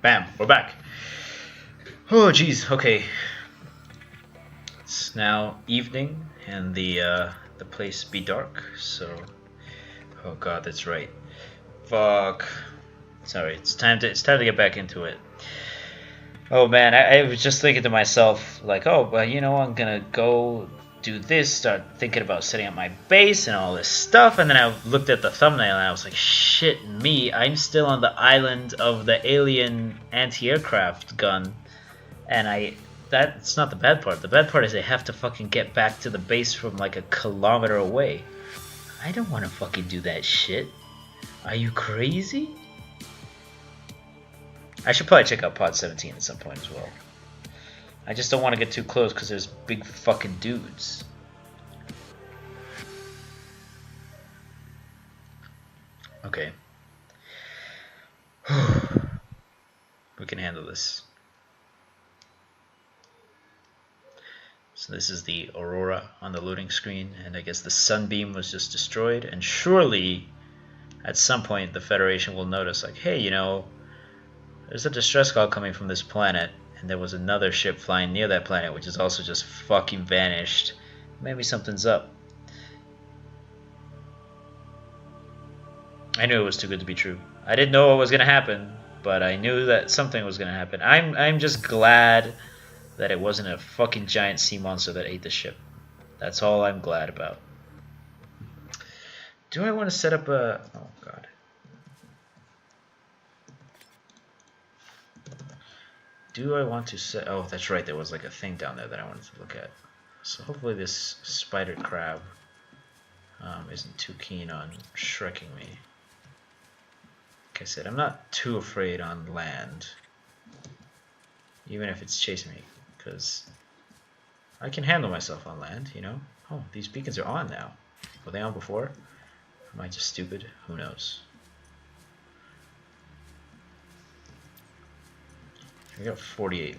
Bam, we're back. Oh, jeez. Okay. It's now evening, and the place be dark. So, oh god, that's right. Fuck. Sorry, it's time to get back into it. Oh man, I was just thinking to myself, like, oh, well, you know, I'm gonna go do this, start thinking about setting up my base and all this stuff, and then I looked at the thumbnail and I was like, shit me, I'm still on the island of the alien anti-aircraft gun, and that's not the bad part. The bad part is I have to fucking get back to the base from like a kilometer away. I don't want to fucking do that shit. Are you crazy? I should probably check out Pod 17 at some point as well. I just don't want to get too close because there's big fucking dudes. Okay. We can handle this. So this is the Aurora on the loading screen, and I guess the sunbeam was just destroyed, and surely at some point the Federation will notice, like, hey, you know, there's a distress call coming from this planet, and there was another ship flying near that planet which is also just fucking vanished. Maybe something's up. I knew it was too good to be true. I didn't know what was gonna happen, but I knew that something was gonna happen. I'm just glad that it wasn't a fucking giant sea monster that ate the ship. That's all I'm glad about. Do I want to set up a... oh god. Do I want to set... oh, that's right, there was like a thing down there that I wanted to look at. So hopefully this spider crab isn't too keen on shrekking me. Like I said, I'm not too afraid on land, even if it's chasing me, because I can handle myself on land, you know? Oh, these beacons are on now. Were they on before? Am I just stupid? Who knows? We got 48%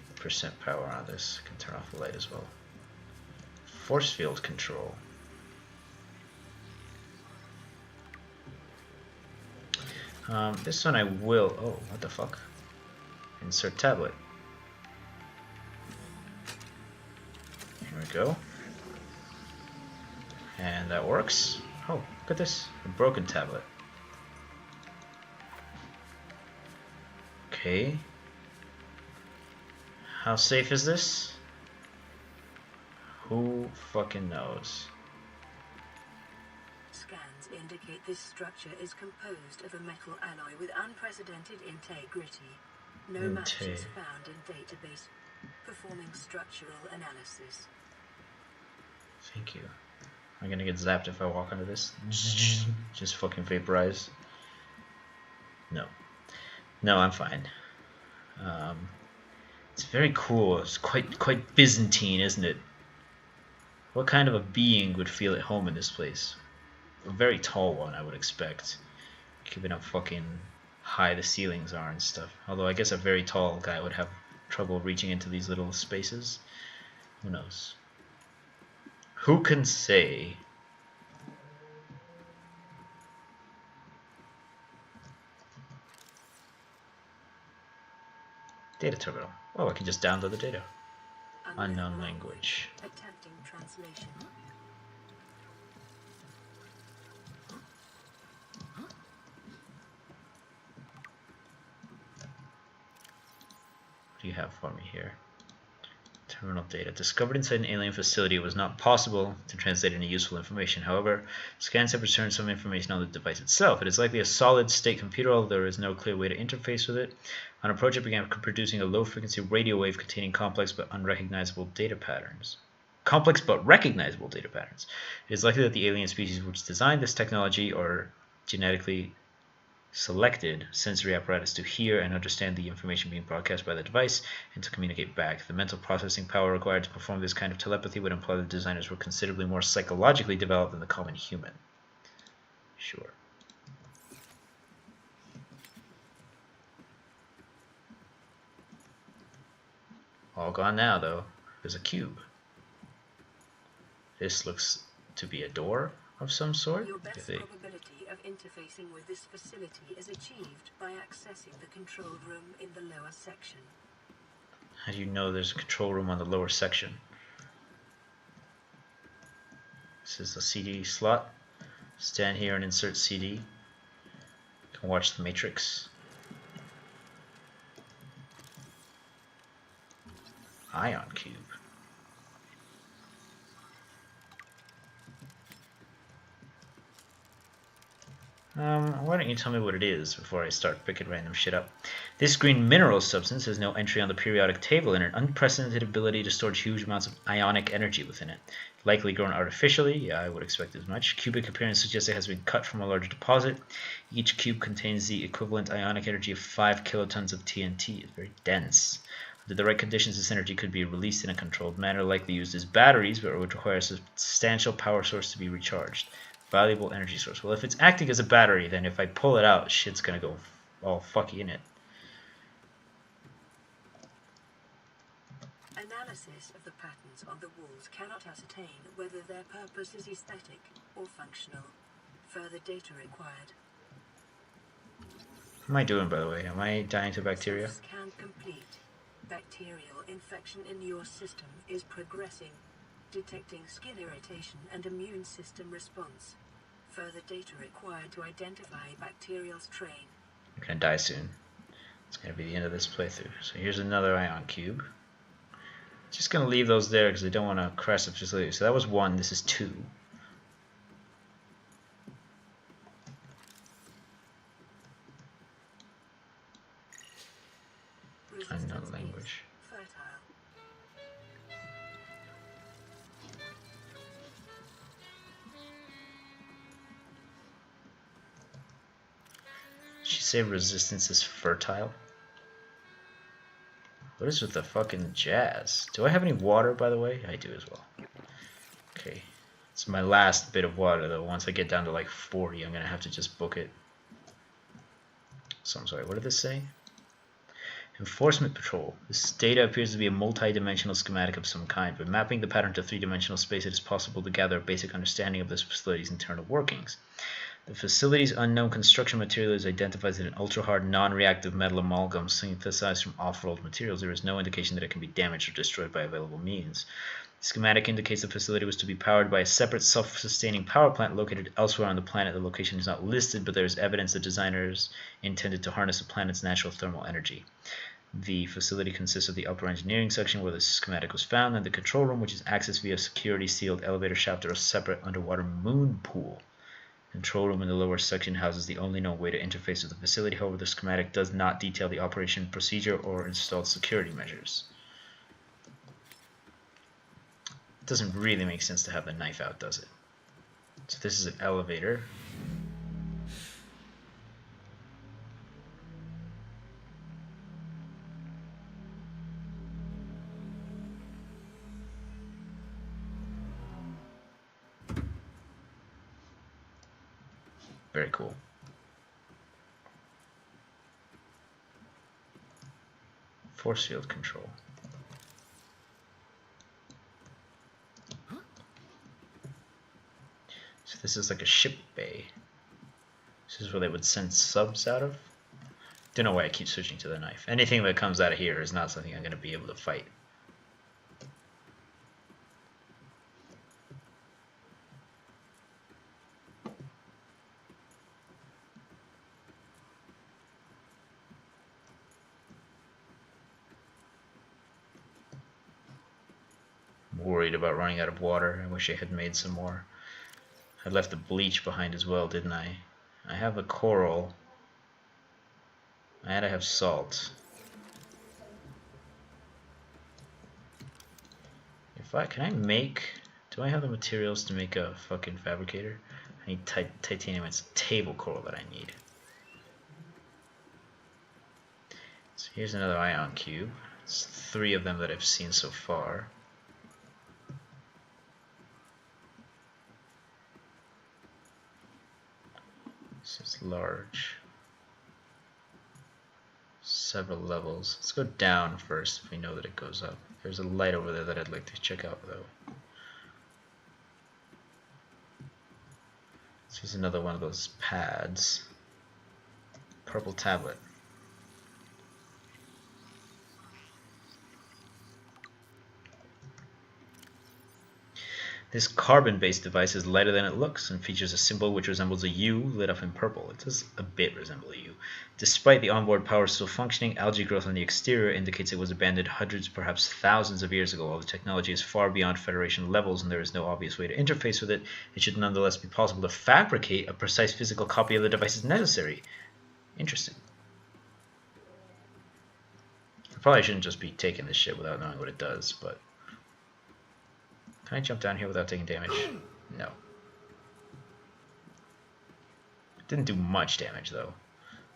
power on this. I can turn off the light as well. Force field control. This one I will... oh, what the fuck? Insert tablet. Here we go. And that works. Oh, look at this. A broken tablet. Okay. How safe is this? Who fucking knows? Scans indicate this structure is composed of a metal alloy with unprecedented integrity. No matches found in database. Performing structural analysis. Thank you. I'm gonna get zapped if I walk under this. Just fucking vaporize. No. No, I'm fine. It's very cool. It's quite Byzantine, isn't it? What kind of a being would feel at home in this place? A very tall one, I would expect. Given how fucking high the ceilings are and stuff. Although I guess a very tall guy would have trouble reaching into these little spaces. Who knows? Who can say? Data terminal. Oh, I can just download the data. Unknown language. Attempting translation. What do you have for me here? Terminal data. Discovered inside an alien facility, it was not possible to translate any useful information. However, scans have returned some information on the device itself. It is likely a solid-state computer, although there is no clear way to interface with it. On approach, it began producing a low-frequency radio wave containing complex but unrecognizable data patterns. Complex but recognizable data patterns. It is likely that the alien species which designed this technology or genetically selected sensory apparatus to hear and understand the information being broadcast by the device and to communicate back. The mental processing power required to perform this kind of telepathy would imply the designers were considerably more psychologically developed than the common human. Sure. All gone now, though. There's a cube. This looks to be a door of some sort. Your best probability of interfacing with this facility is achieved by accessing the control room in the lower section. How do you know there's a control room on the lower section? This is the CD slot. Stand here and insert CD. You can watch The Matrix. Ion cube. Why don't you tell me what it is before I start picking random shit up? This green mineral substance has no entry on the periodic table and an unprecedented ability to store huge amounts of ionic energy within it. Likely grown artificially, yeah, I would expect as much. Cubic appearance suggests it has been cut from a large deposit. Each cube contains the equivalent ionic energy of 5 kilotons of TNT. It's very dense. Under the right conditions, this energy could be released in a controlled manner, likely used as batteries, but it would require a substantial power source to be recharged. Valuable energy source. Well, if it's acting as a battery, then if I pull it out, shit's gonna go all fucky in it. Analysis of the patterns on the walls cannot ascertain whether their purpose is aesthetic or functional. Further data required. What am I doing, by the way? Am I dying to bacteria? Scan complete. Bacterial infection in your system is progressing. Detecting skin irritation and immune system response. Further data required to identify bacterial strain. I'm gonna die soon. It's gonna be the end of this playthrough. So here's another ion cube. Just gonna leave those there because I don't want to crash the facility. So that was 1. This is 2. Unknown language. Fertile. Did she say resistance is fertile? What is with the fucking jazz? Do I have any water, by the way? I do as well. Okay. It's my last bit of water, though. Once I get down to like 40, I'm going to have to just book it. So I'm sorry, what did this say? Enforcement Patrol. This data appears to be a multi-dimensional schematic of some kind. By mapping the pattern to three-dimensional space, it is possible to gather a basic understanding of this facility's internal workings. The facility's unknown construction material is identified as an ultra-hard, non-reactive metal amalgam synthesized from off-world materials. There is no indication that it can be damaged or destroyed by available means. The schematic indicates the facility was to be powered by a separate self-sustaining power plant located elsewhere on the planet. The location is not listed, but there is evidence that designers intended to harness the planet's natural thermal energy. The facility consists of the upper engineering section where the schematic was found, and the control room, which is accessed via a security-sealed elevator shaft or a separate underwater moon pool. The control room in the lower section houses the only known way to interface with the facility. However, the schematic does not detail the operation procedure or installed security measures. It doesn't really make sense to have the knife out, does it? So this is an elevator. Very cool. Force field control. So this is like a ship bay. This is where they would send subs out of. Don't know why I keep switching to the knife. Anything that comes out of here is not something I'm going to be able to fight. Worried about running out of water. I wish I had made some more. I left the bleach behind as well, didn't I? I have the coral. And I have salt. Can I make... Do I have the materials to make a fucking fabricator? I need titanium. It's table coral that I need. So here's another ion cube. It's 3 of them that I've seen so far. This is large. Several levels. Let's go down first if we know that it goes up. There's a light over there that I'd like to check out though. So This is another one of those pads. Purple tablet. This carbon-based device is lighter than it looks and features a symbol which resembles a U lit up in purple. It does a bit resemble a U. Despite the onboard power still functioning, algae growth on the exterior indicates it was abandoned hundreds, perhaps thousands of years ago. While the technology is far beyond Federation levels and there is no obvious way to interface with it, it should nonetheless be possible to fabricate a precise physical copy of the device as necessary. Interesting. I probably shouldn't just be taking this shit without knowing what it does, but... Can I jump down here without taking damage? No. Didn't do much damage though.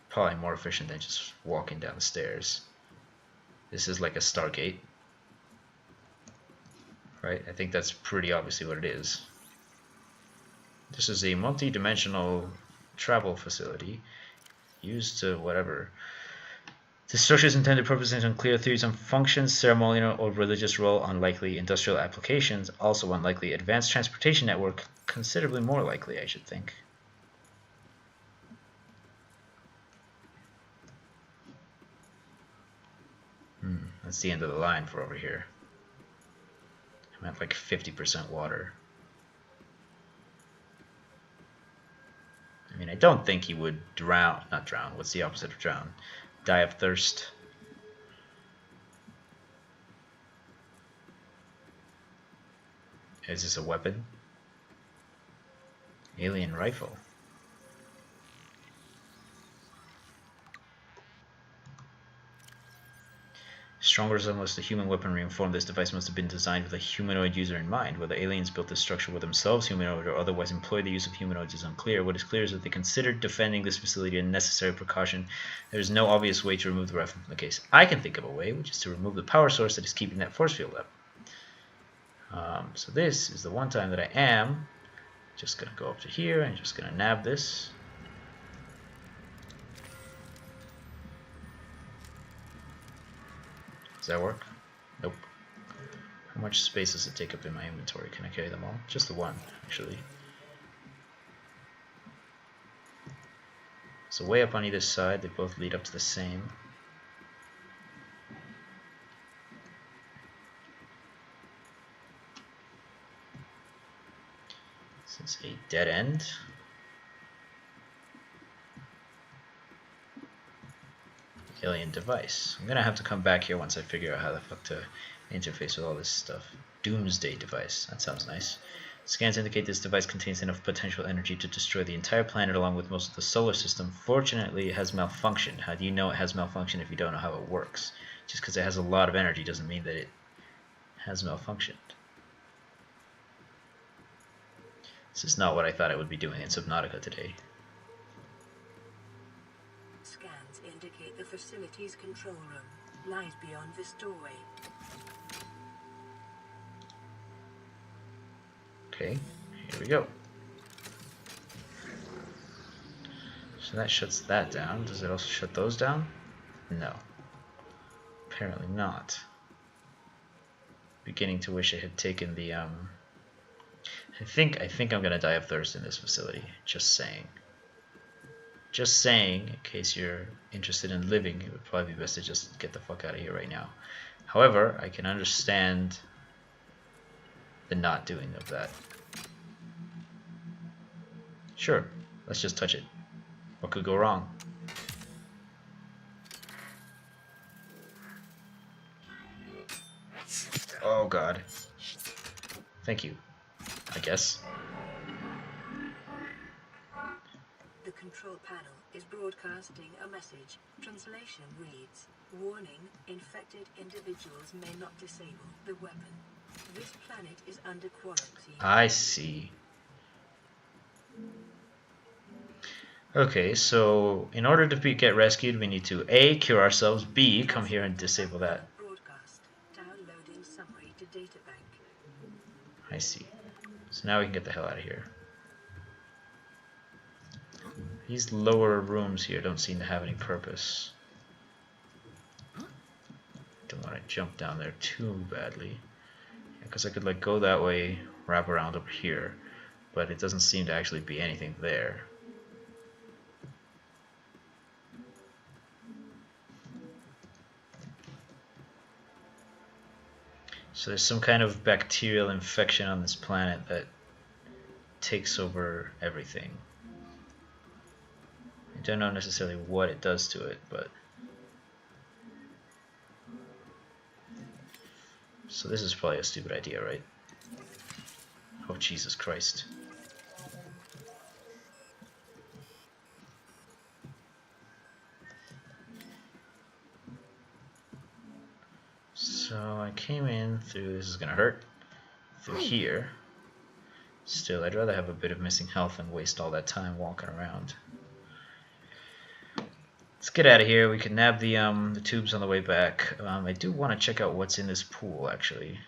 Probably more efficient than just walking down the stairs. This is like a Stargate. Right? I think that's pretty obviously what it is. This is a multi-dimensional travel facility used to whatever. The structure's intended purpose is unclear. Theories on functions, ceremonial or religious role unlikely. Industrial applications also unlikely. Advanced transportation network considerably more likely, I should think. That's the end of the line for over here. I'm at like 50% water. I mean, I don't think he would drown. Not drown. What's the opposite of drown? Die of thirst. Is this a weapon? Alien rifle. Strong resemblance to human weaponry informed this device must have been designed with a humanoid user in mind. Whether aliens built this structure with themselves humanoid or otherwise employed the use of humanoids is unclear. What is clear is that they considered defending this facility a necessary precaution. There is no obvious way to remove the rifle from the case. I can think of a way, which is to remove the power source that is keeping that force field up. So this is the one time that I am just going to go up to here and just going to nab this. Does that work? Nope. How much space does it take up in my inventory? Can I carry them all? Just the one, actually. So way up on either side, they both lead up to the same. This is a dead end. Alien device. I'm gonna have to come back here once I figure out how the fuck to interface with all this stuff. Doomsday device. That sounds nice. Scans indicate this device contains enough potential energy to destroy the entire planet along with most of the solar system. Fortunately, it has malfunctioned. How do you know it has malfunctioned if you don't know how it works? Just because it has a lot of energy doesn't mean that it has malfunctioned. This is not what I thought I would be doing in Subnautica today. Scans indicate the facility's control room lies beyond this doorway. Okay, here we go. So that shuts that down. Does it also shut those down? No. Apparently not. Beginning to wish I had taken the I think I'm gonna die of thirst in this facility. Just saying. Just saying, in case you're interested in living, it would probably be best to just get the fuck out of here right now. However, I can understand the not doing of that. Sure, let's just touch it. What could go wrong? Oh god. Thank you, I guess. The control panel is broadcasting a message. Translation reads, "Warning, infected individuals may not disable the weapon. This planet is under quarantine." I see. Okay, so in order to get rescued, we need to A, cure ourselves, B, come here and disable that. Broadcast. Downloading summary to databank. I see. So now we can get the hell out of here. These lower rooms here don't seem to have any purpose. Don't want to jump down there too badly. Because I could like go that way, wrap around over here. but it doesn't seem to actually be anything there. So there's some kind of bacterial infection on this planet that takes over everything. I don't know necessarily what it does to it, but... So this is probably a stupid idea, right? Oh, Jesus Christ. So I came in through, this is gonna hurt, through here. Still, I'd rather have a bit of missing health than waste all that time walking around. Let's get out of here. We can nab the tubes on the way back. I do want to check out what's in this pool, actually.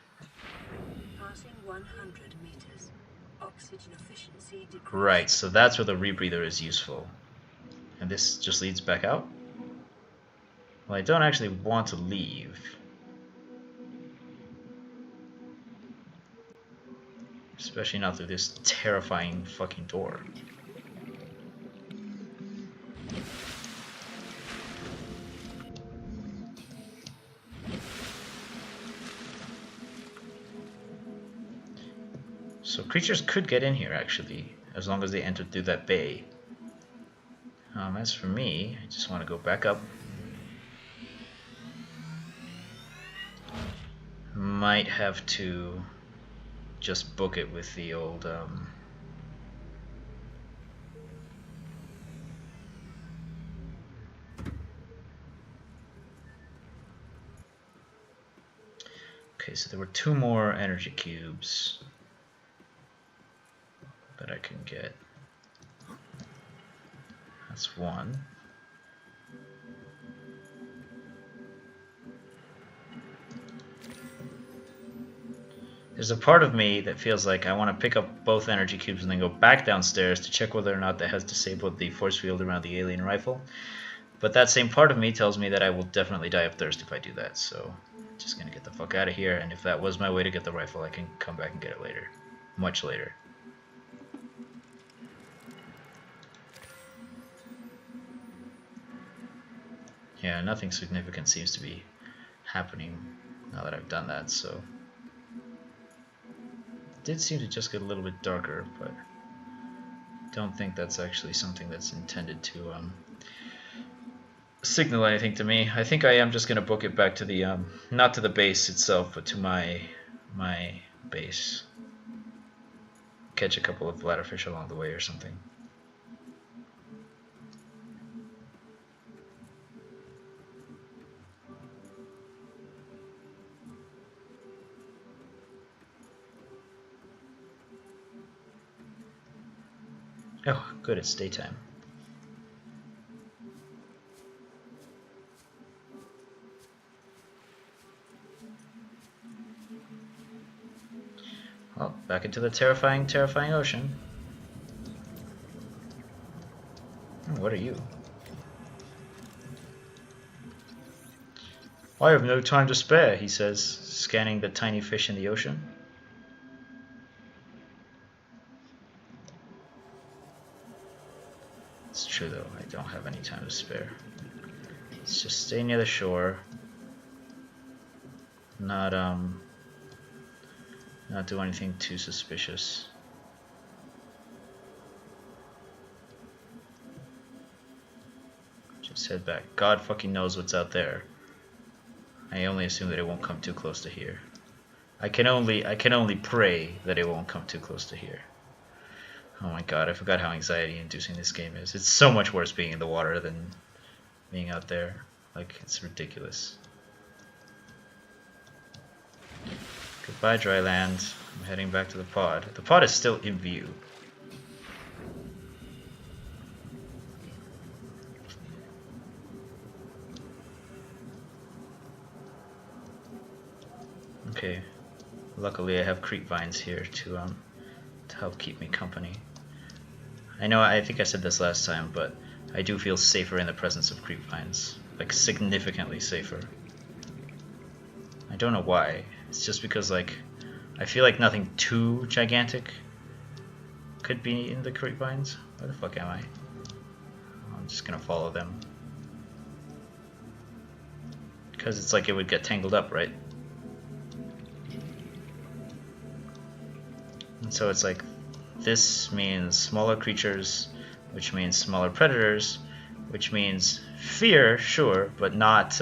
Passing 100 meters. Oxygen efficiency decreased. Right, so that's where the rebreather is useful. And this just leads back out? Well, I don't actually want to leave. Especially not through this terrifying fucking door. So creatures could get in here, actually, as long as they enter through that bay. As for me, I just want to go back up. Might have to just book it with the old okay, so there were 2 more energy cubes that I can get. That's 1. There's a part of me that feels like I want to pick up both energy cubes and then go back downstairs to check whether or not that has disabled the force field around the alien rifle. But that same part of me tells me that I will definitely die of thirst if I do that, so I'm just gonna get the fuck out of here, and if that was my way to get the rifle, I can come back and get it later. Much later. Yeah, nothing significant seems to be happening now that I've done that, so... It did seem to just get a little bit darker, but don't think that's actually something that's intended to signal anything to me. I think I am just gonna book it back to the not to the base itself, but to my base. Catch a couple of bladderfish along the way or something. Oh, good, it's daytime. Well, back into the terrifying, terrifying ocean. What are you? I have no time to spare, he says, scanning the tiny fish in the ocean. It's true though, I don't have any time to spare. Let's just stay near the shore. Not do anything too suspicious. Just head back. God fucking knows what's out there. I only assume that it won't come too close to here. I can only pray that it won't come too close to here. Oh my god, I forgot how anxiety inducing this game is. It's so much worse being in the water than being out there. Like, it's ridiculous. Goodbye, dry land. I'm heading back to the pod. The pod is still in view. Okay. Luckily I have creep vines here to help keep me company. I know, I think I said this last time, but I do feel safer in the presence of creep vines. Like, significantly safer. I don't know why. It's just because, like, I feel like nothing too gigantic could be in the grapevines. Where the fuck am I? I'm just gonna follow them. Because it's like it would get tangled up, right? And so it's like this means smaller creatures, which means smaller predators, which means fear, sure, but not,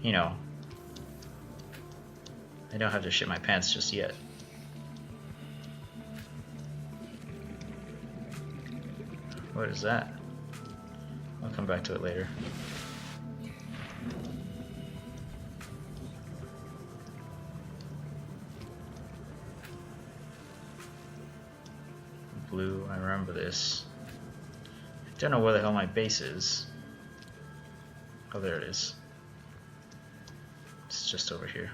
you know, I don't have to shit my pants just yet. What is that? I'll come back to it later. Blue, I remember this. I don't know where the hell my base is. Oh, there it is. It's just over here.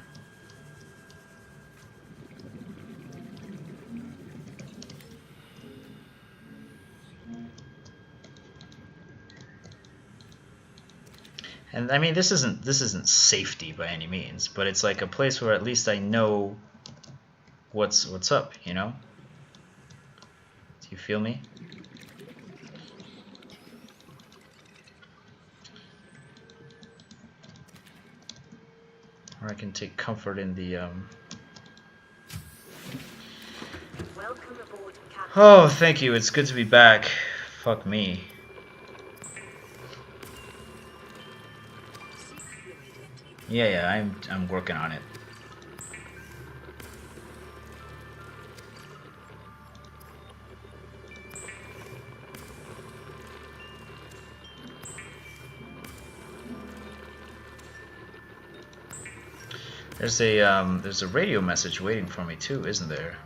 And I mean, this isn't safety by any means, but it's like a place where at least I know what's up, you know? Do you feel me? Or I can take comfort in the Welcome aboard, Captain. Oh, thank you. It's good to be back. Fuck me. Yeah, I'm working on it. There's a radio message waiting for me too, isn't there?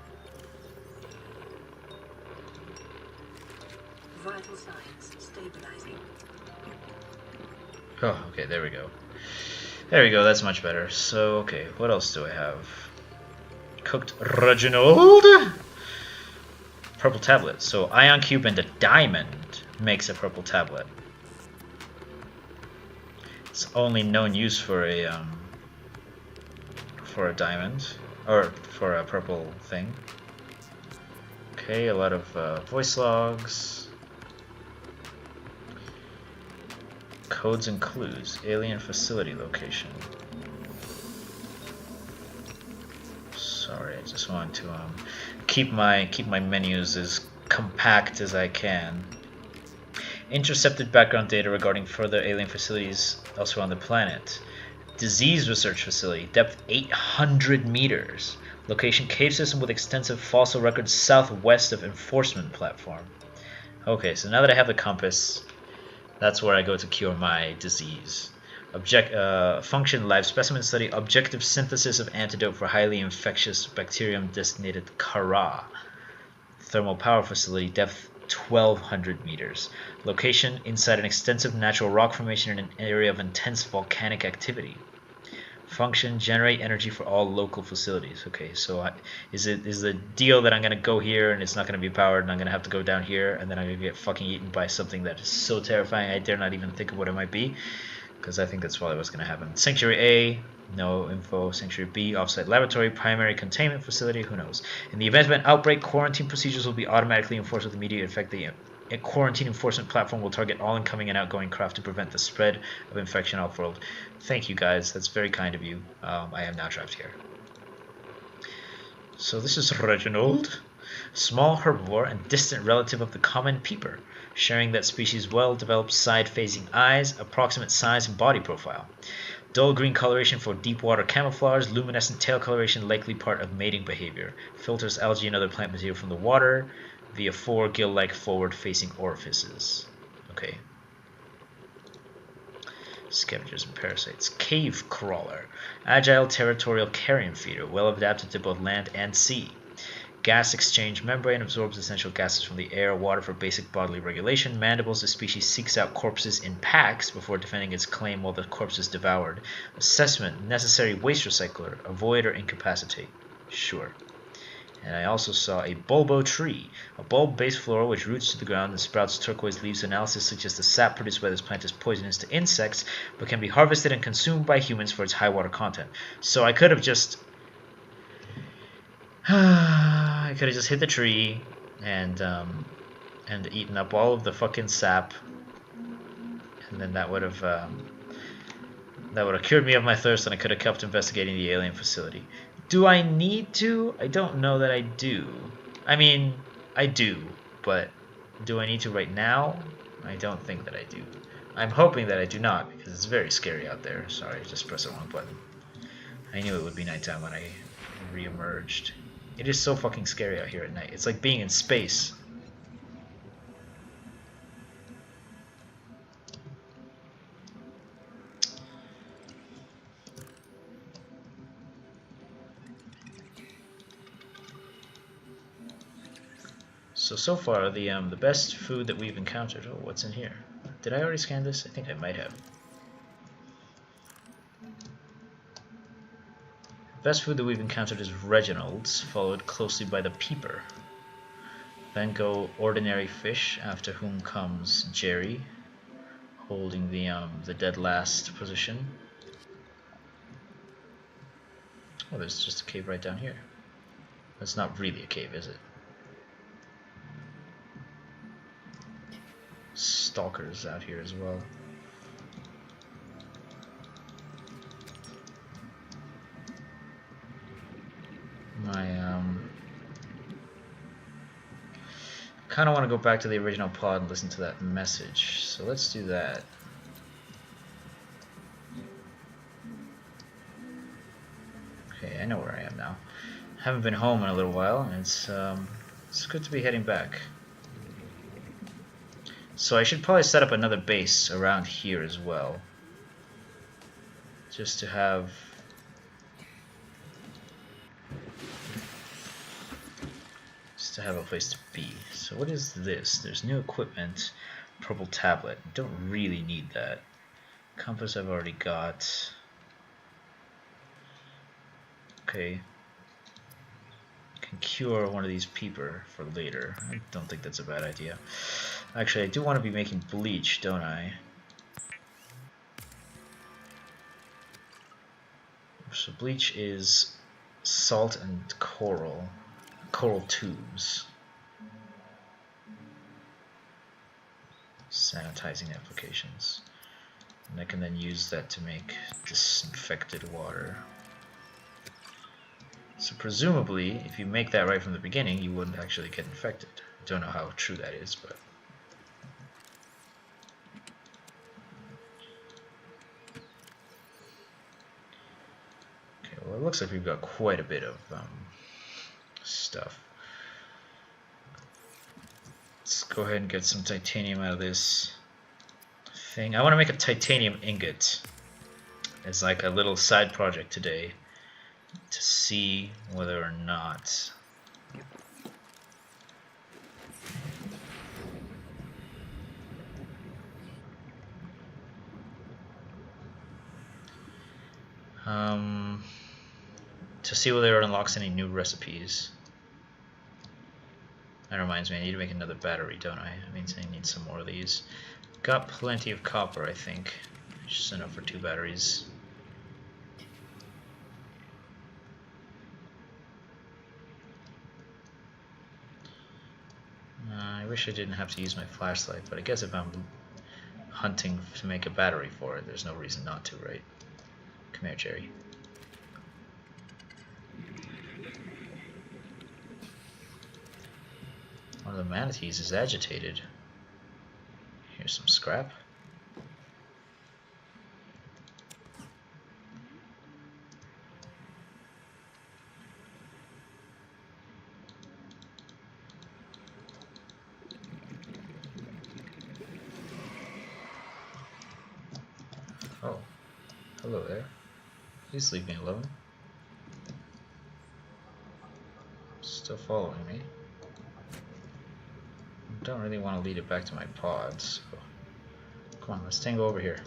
Vital signs stabilizing. Oh, okay, there we go. There we go, that's much better. So, okay, what else do I have? Cooked Reginald? Purple tablet. So, ion cube and a diamond makes a purple tablet. It's only known use for a diamond, or for a purple thing. Okay, a lot of voice logs. Codes and clues. Alien facility location. Sorry, I just want to keep my menus as compact as I can. Intercepted background data regarding further alien facilities elsewhere on the planet. Disease research facility, depth 800 meters. Location cave system with extensive fossil records southwest of enforcement platform. Okay, so now that I have the compass, that's where I go to cure my disease. Function live specimen study, objective synthesis of antidote for highly infectious bacterium designated Kara. Thermal power facility, depth 1200 meters. Location inside an extensive natural rock formation in an area of intense volcanic activity. Function generate energy for all local facilities. Okay, so is the deal that I'm gonna go here and it's not gonna be powered and I'm gonna have to go down here and then I'm gonna get fucking eaten by something that is so terrifying I dare not even think of what it might be, because I think that's probably what's gonna happen. Sanctuary A, no info. Sanctuary B, offsite laboratory, primary containment facility, who knows. In the event of an outbreak, quarantine procedures will be automatically enforced with immediate effect. A quarantine enforcement platform will target all incoming and outgoing craft to prevent the spread of infection off-world. Thank you guys, that's very kind of you. I am now trapped here. So this is Reginald, small herbivore and distant relative of the common peeper, sharing that species' well-developed side-facing eyes, approximate size and body profile. Dull green coloration for deep water camouflage, luminescent tail coloration likely part of mating behavior. Filters algae and other plant material from the water via 4 gill-like forward-facing orifices. Okay. Scavengers and parasites. Cave crawler. Agile territorial carrion feeder, well adapted to both land and sea. Gas exchange membrane, absorbs essential gases from the air, water for basic bodily regulation. Mandibles, the species seeks out corpses in packs before defending its claim while the corpse is devoured. Assessment, necessary waste recycler, avoid or incapacitate. Sure. And I also saw a bulbo tree, a bulb-based flora which roots to the ground and sprouts turquoise leaves. Analysis suggests the sap produced by this plant is poisonous to insects, but can be harvested and consumed by humans for its high water content. So I could have just hit the tree, and eaten up all of the fucking sap, and then that would have cured me of my thirst, and I could have kept investigating the alien facility. Do I need to? I don't know that I do. I mean, I do, but do I need to right now? I don't think that I do. I'm hoping that I do not, because it's very scary out there. Sorry, I just pressed the wrong button. I knew it would be nighttime when I re-emerged. It is so fucking scary out here at night. It's like being in space. So far, the best food that we've encountered. Oh, what's in here? Did I already scan this? I think I might have. Best food that we've encountered is Reginald's, followed closely by the Peeper. Then go ordinary fish, after whom comes Jerry, holding the dead last position. Oh, there's just a cave right down here. That's not really a cave, is it? Stalkers out here as well. Kind of want to go back to the original pod and listen to that message, so let's do that. Okay, I know where I am now. Haven't been home in a little while, and it's good to be heading back. So I should probably set up another base around here as well, just to have a place to be. So what is this? There's new equipment, purple tablet. Don't really need that. Compass I've already got. Okay. Can cure one of these Peeper for later. I don't think that's a bad idea. Actually, I do want to be making bleach, don't I? So bleach is salt and coral tubes. Sanitizing applications. And I can then use that to make disinfected water. So presumably, if you make that right from the beginning, you wouldn't actually get infected. I don't know how true that is, but... Okay, well it looks like we've got quite a bit of stuff. Let's go ahead and get some titanium out of this thing. I want to make a titanium ingot as like a little side project today to see whether or not it unlocks any new recipes. That reminds me, I need to make another battery, don't I? That means I need some more of these. Got plenty of copper, I think. Just enough for 2 batteries. I wish I didn't have to use my flashlight, but I guess if I'm hunting to make a battery for it, there's no reason not to, right? Come here, Jerry. One of the manatees is agitated. Here's some scrap. Oh, hello there. Please leave me alone. Still following me. Don't really want to lead it back to my pod, so come on, let's tango over here.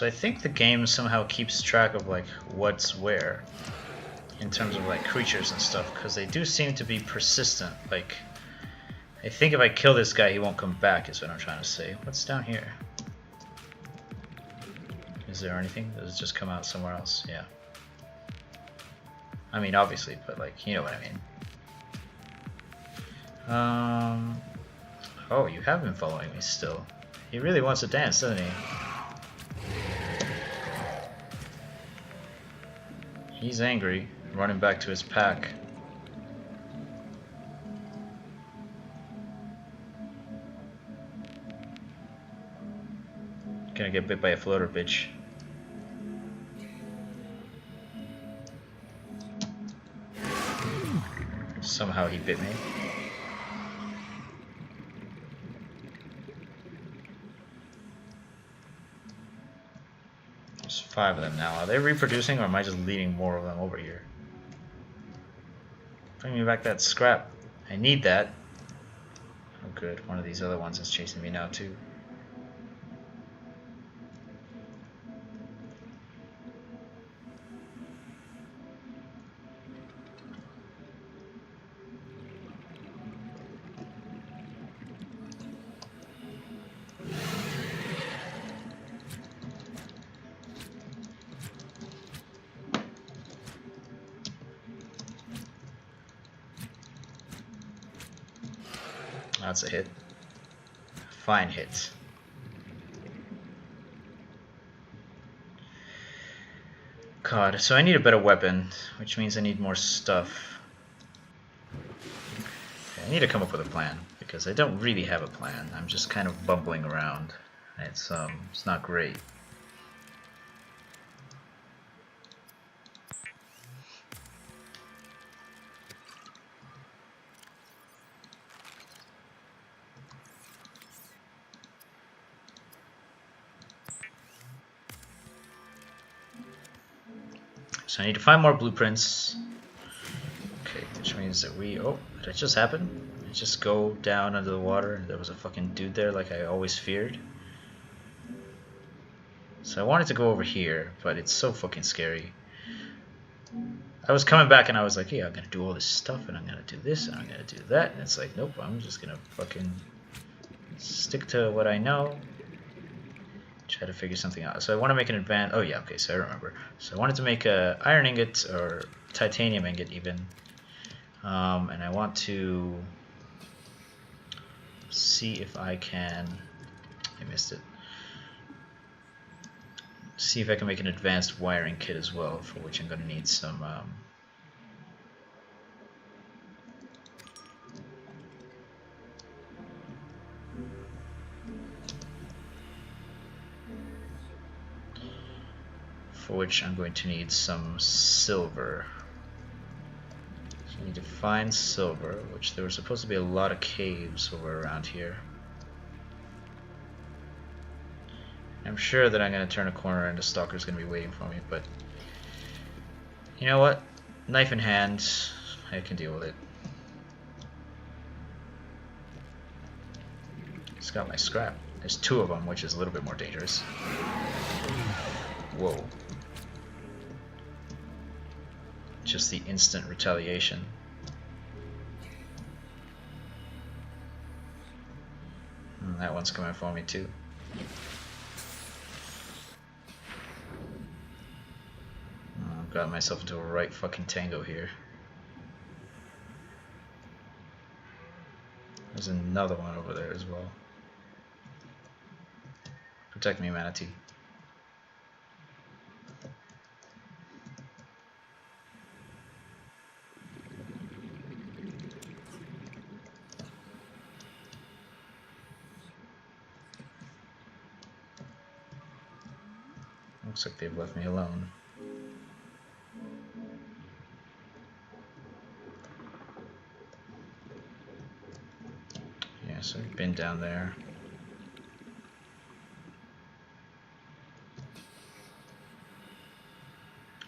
So I think the game somehow keeps track of like what's where in terms of like creatures and stuff, because they do seem to be persistent. Like, I think if I kill this guy, he won't come back, is what I'm trying to say. What's down here? Is there anything? Does it just come out somewhere else? Yeah. I mean, obviously, but like, you know what I mean. Oh, you have been following me still. He really wants to dance, doesn't he? He's angry, running back to his pack. Gonna get bit by a floater, bitch. Somehow he bit me. There's 5 of them now. Are they reproducing, or am I just leading more of them over here? Bring me back that scrap. I need that. Oh good, one of these other ones is chasing me now too. That's a hit. Fine hit. God, so I need a better weapon, which means I need more stuff. Okay, I need to come up with a plan, because I don't really have a plan. I'm just kind of bumbling around. It's not great. So I need to find more blueprints. Okay, which means that we... Oh, did it just happen? Did it just go down under the water and there was a fucking dude there like I always feared? So I wanted to go over here, but it's so fucking scary. I was coming back and I was like, yeah, I'm gonna do all this stuff and I'm gonna do this and I'm gonna do that. And it's like, nope, I'm just gonna fucking stick to what I know. Try to figure something out. So I want to make an advance. Oh yeah, okay, so I remember. So I wanted to make a iron ingot or titanium ingot even, and I want to see if I can. I missed it. See if I can make an advanced wiring kit as well, for which I'm going to need some. For which I'm going to need some silver. So I need to find silver, which there were supposed to be a lot of caves over around here. I'm sure that I'm going to turn a corner and the stalker's going to be waiting for me, but you know what? Knife in hand, I can deal with it. It's got my scrap. There's 2 of them, which is a little bit more dangerous. Whoa. Just the instant retaliation. That one's coming for me too. I've got myself into a right fucking tango here. There's another one over there as well. Protect me, manatee. Looks like they've left me alone. Yeah, so I've been down there.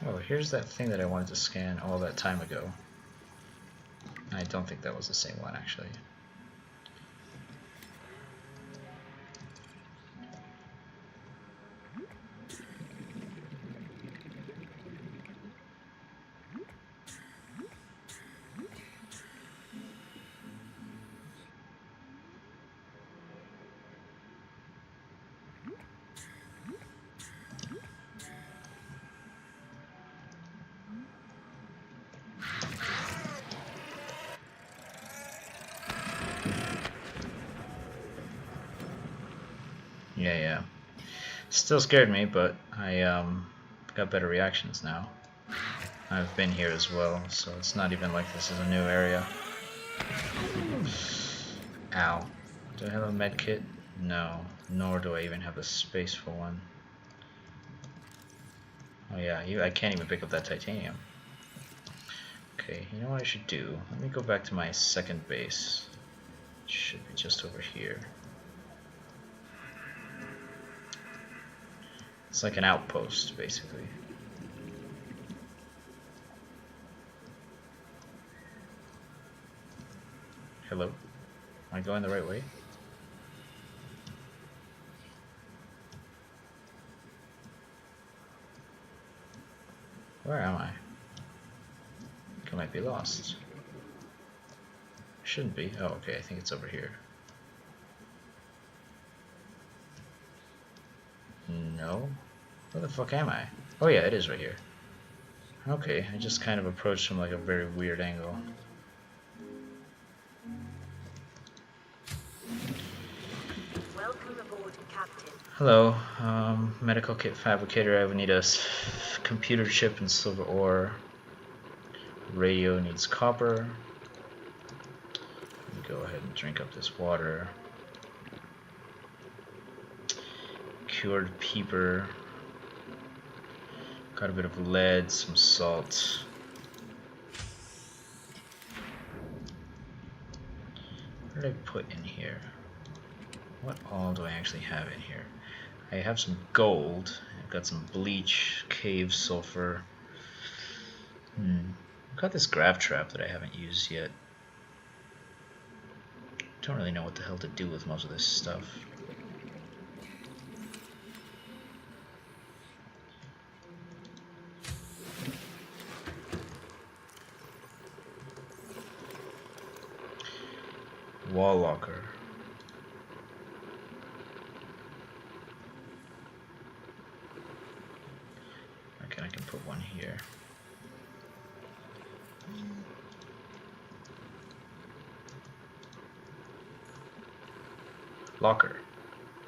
Well, here's that thing that I wanted to scan all that time ago. I don't think that was the same one, actually. Yeah. Still scared me, but I got better reactions now. I've been here as well, so it's not even like this is a new area. Ow. Do I have a med kit? No, nor do I even have the space for one. Oh yeah, I can't even pick up that titanium. Okay, you know what I should do? Let me go back to my second base. It should be just over here. It's like an outpost, basically. Hello? Am I going the right way? Where am I? I think I might be lost. Shouldn't be. Oh, okay, I think it's over here. No? Where the fuck am I? Oh yeah, it is right here. Okay, I just kind of approached from like a very weird angle. Welcome aboard, Captain. Hello, medical kit fabricator. I would need a computer chip and silver ore. Radio needs copper. Let me go ahead and drink up this water. Cured peeper. Got a bit of lead, some salt. What did I put in here? What all do I actually have in here? I have some gold. I've got some bleach, cave sulfur. I've got this grav trap that I haven't used yet. Don't really know what the hell to do with most of this stuff. Wall locker. Okay, I can put one here. Locker.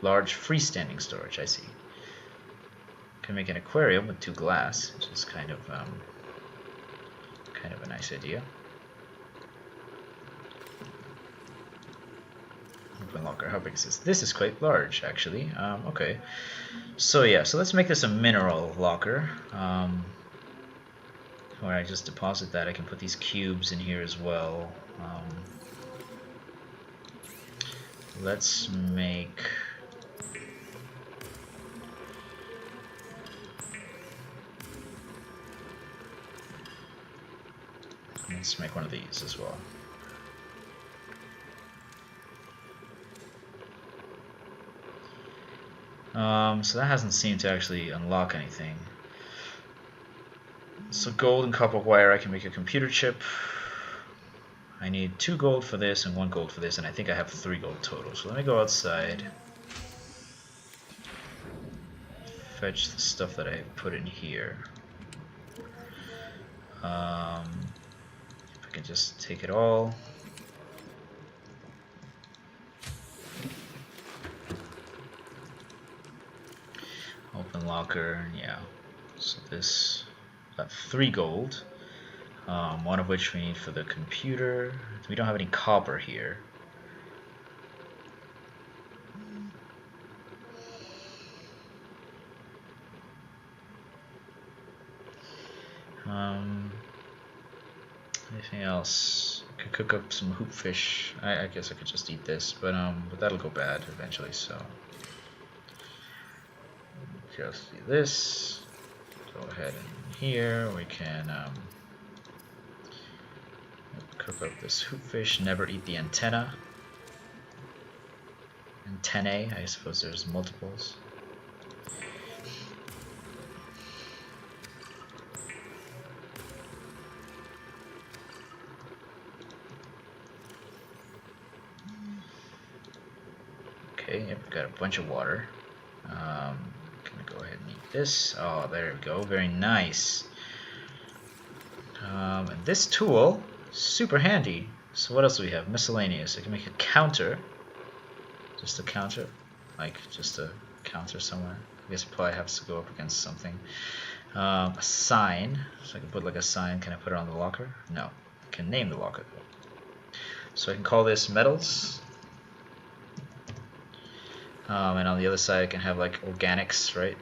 Large freestanding storage, I see. Can make an aquarium with 2 glass, which is kind of a nice idea. Open locker, how big is this? This is quite large, actually. Okay. So yeah, so let's make this a mineral locker. Where I just deposit that, I can put these cubes in here as well. Let's make... Let's make one of these as well. So that hasn't seemed to actually unlock anything. So gold and copper wire, I can make a computer chip. I need 2 gold for this and 1 gold for this, and I think I have 3 gold total. So let me go outside. Fetch the stuff that I put in here. If I can just take it all. Open locker, yeah. So this got 3 gold. One of which we need for the computer. We don't have any copper here. Anything else? I could cook up some hoop fish. I guess I could just eat this, but that'll go bad eventually. So just do this. Go ahead and here we can cook up this hoop fish. Never eat the antenna. Antennae, I suppose there's multiples. Okay, yep, we've got a bunch of water. Gonna go ahead and eat this. Oh, there we go. Very nice. And this tool, super handy. So what else do we have? Miscellaneous. I can make a counter. Just a counter. Like, just a counter somewhere. I guess it probably has to go up against something. A sign, so I can put like a sign. Can I put it on the locker? No. I can name the locker though. So I can call this metals. And on the other side I can have like organics, right?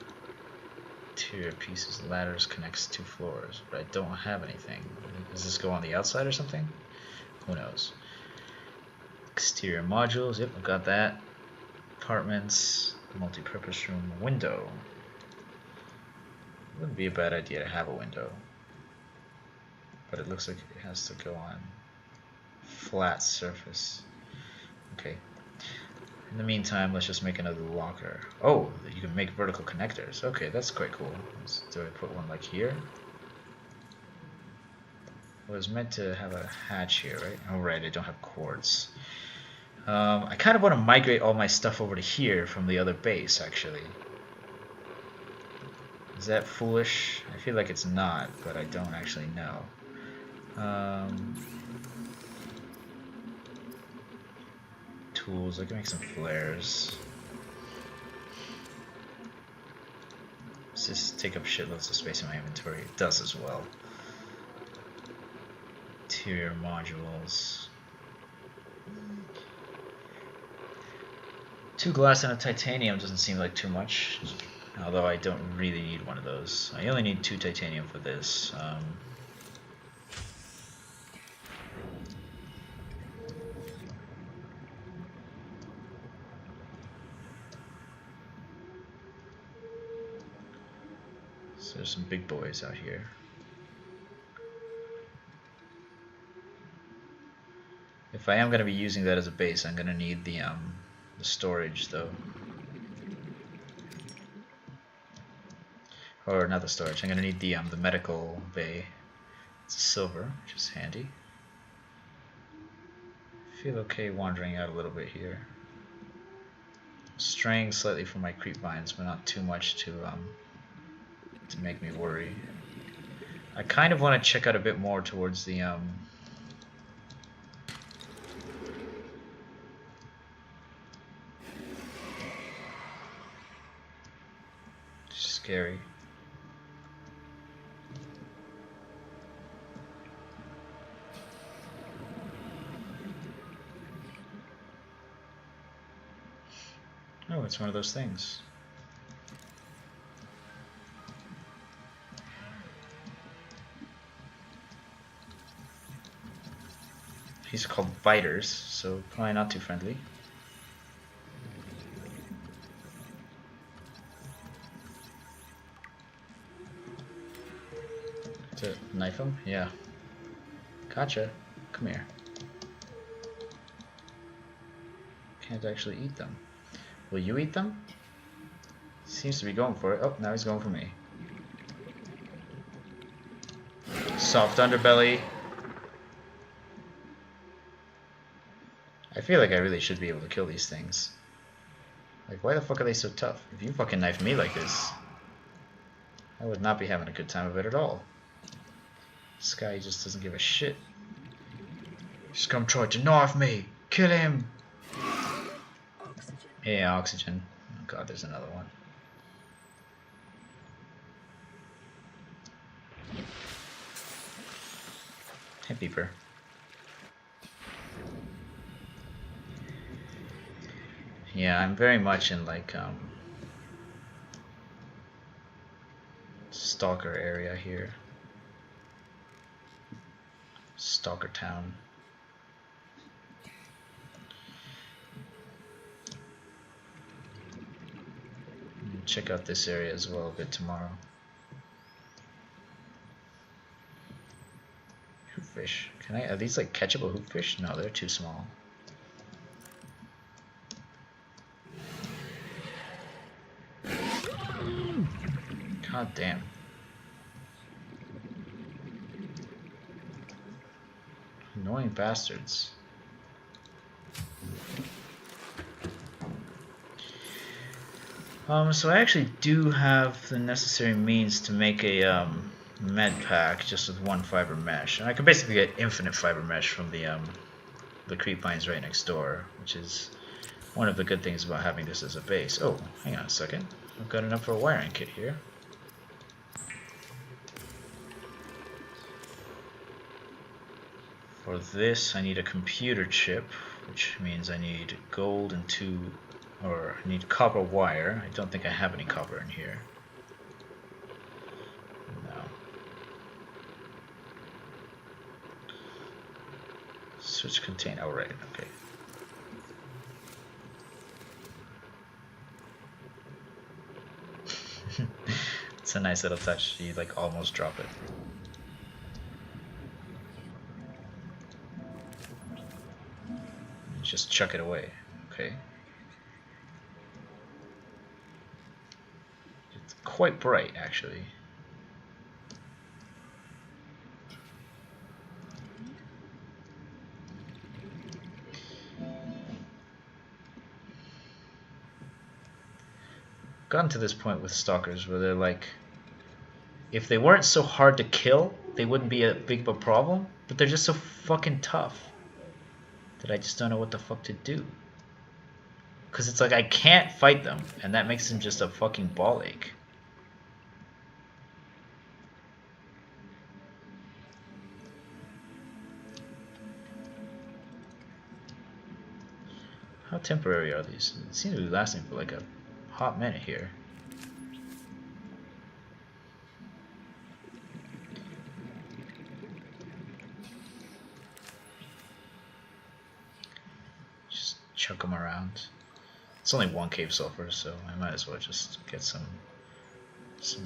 Interior pieces, ladders, connects 2 floors, but I don't have anything. Does this go on the outside or something? Who knows? Exterior modules, yep, I've got that. Apartments, multi-purpose room, window. Wouldn't be a bad idea to have a window, but it looks like it has to go on flat surface. Okay. In the meantime, let's just make another locker. Oh, you can make vertical connectors. Okay, that's quite cool. Do I put one like here? Well, it was meant to have a hatch here, right? Oh, right, I don't have quartz. I kind of want to migrate all my stuff over to here from the other base, actually. Is that foolish? I feel like it's not, but I don't actually know. Tools, I can make some flares. Does this take up shitloads of space in my inventory? It does as well. Interior modules. 2 glass and a titanium doesn't seem like too much, although I don't really need one of those. I only need 2 titanium for this. So there's some big boys out here. If I am going to be using that as a base, I'm going to need the storage though. Or not the storage, I'm going to need the medical bay. It's silver, which is handy. I feel okay wandering out a little bit here. Straying slightly from my creep vines, but not too much to make me worry. I kind of want to check out a bit more towards the scary. Oh, it's one of those things. These are called biters, so probably not too friendly. To knife him? Yeah. Gotcha. Come here. Can't actually eat them. Will you eat them? Seems to be going for it. Oh, now he's going for me. Soft underbelly. I feel like I really should be able to kill these things. Like, why the fuck are they so tough? If you fucking knife me like this, I would not be having a good time of it at all. This guy just doesn't give a shit. Scum tried to knife me! Kill him! Oxygen. Yeah, oxygen. Oh god, there's another one. Hey, beeper. Yeah, I'm very much in like Stalker area here. Stalker Town. Check out this area as well a bit tomorrow. Hoopfish. Are these like catchable hoopfish? No, they're too small. God damn. Annoying bastards. So I actually do have the necessary means to make a med pack just with 1 fiber mesh, and I can basically get infinite fiber mesh from the creep vines right next door, which is One of the good things about having this as a base. Oh, hang on a second. I've got enough for a wiring kit here. For this, I need a computer chip, which means I need gold and I need copper wire. I don't think I have any copper in here. No. Switch contain. Oh, right. Okay. It's a nice little touch. You like almost drop it. You just chuck it away. Okay. It's quite bright, actually. Gotten to this point with stalkers where they're like, if they weren't so hard to kill, they wouldn't be a big of a problem, but they're just so fucking tough that I just don't know what the fuck to do. Because it's like I can't fight them, and that makes them just a fucking ball ache. How temporary are these? It seems to be lasting for like a hot minute here. Just chuck them around. It's only one cave sulfur, so I might as well just get some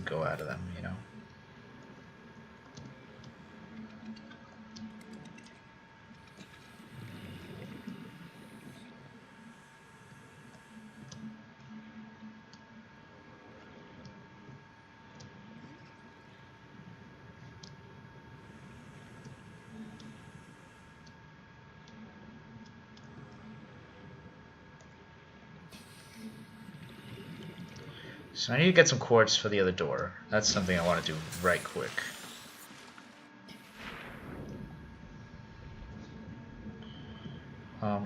go out of them, you know? So I need to get some quartz for the other door. That's something I want to do right quick.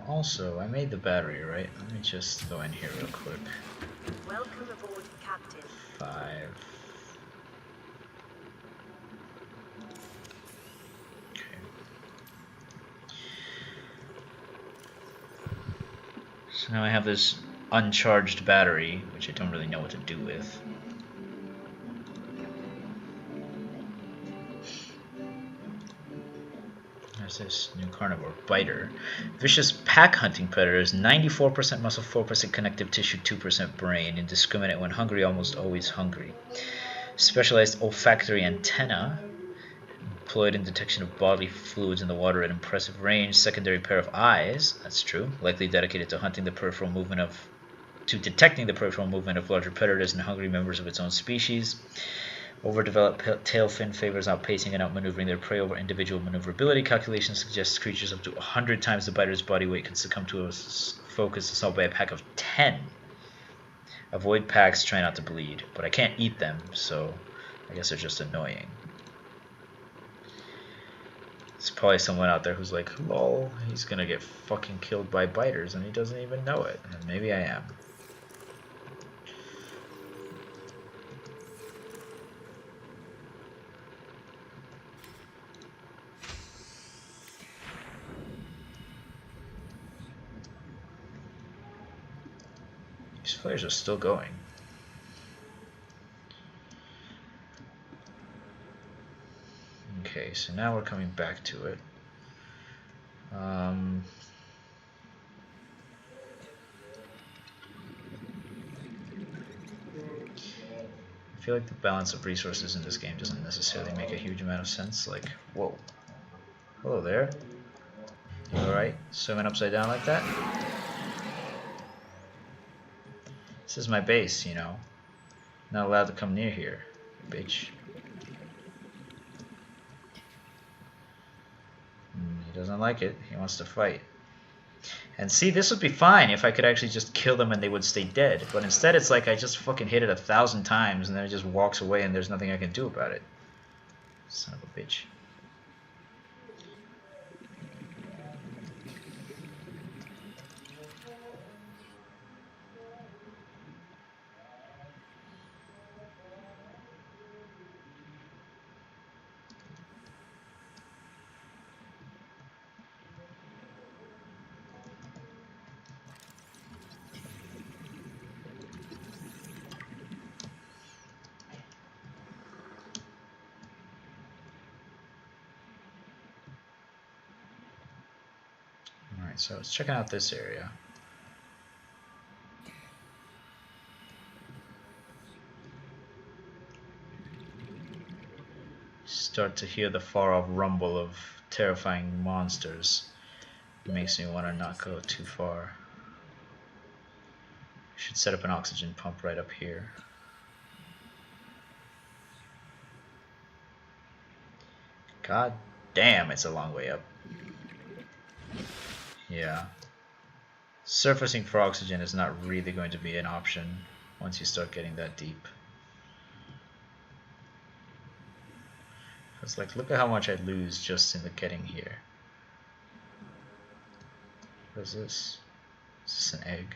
Also, I made the battery, right? Let me just go in here real quick. Welcome aboard, Captain. 5. Okay. So now I have this uncharged battery, which I don't really know what to do with. There's this new carnivore, biter. Vicious pack hunting predators, 94% muscle, 4% connective tissue, 2% brain. Indiscriminate when hungry, almost always hungry. Specialized olfactory antenna, employed in detection of bodily fluids in the water at impressive range. Secondary pair of eyes, that's true, likely dedicated to detecting the peripheral movement of larger predators and hungry members of its own species. Overdeveloped tail fin favors outpacing and outmaneuvering their prey over individual maneuverability. Calculations suggest creatures up to 100 times the biter's body weight can succumb to a focused assault by a pack of 10. Avoid packs, try not to bleed. But I can't eat them, so I guess they're just annoying. There's probably someone out there who's like, lol, he's gonna get fucking killed by biters and he doesn't even know it. And maybe I am. These flares are still going. Okay, so now we're coming back to it. I feel like the balance of resources in this game doesn't necessarily make a huge amount of sense. Like, whoa. Hello there. You alright? Swimming upside down like that? This is my base, you know. Not allowed to come near here, bitch. He doesn't like it. He wants to fight. And see, this would be fine if I could actually just kill them and they would stay dead. But instead it's like I just fucking hit it 1,000 times and then it just walks away and there's nothing I can do about it. Son of a bitch. So it's checking out this area. Start to hear the far-off rumble of terrifying monsters. It makes me want to not go too far. Should set up an oxygen pump right up here. God damn, it's a long way up. Yeah. Surfacing for oxygen is not really going to be an option once you start getting that deep. It's like, look at how much I lose just in the getting here. What is this? Is this an egg?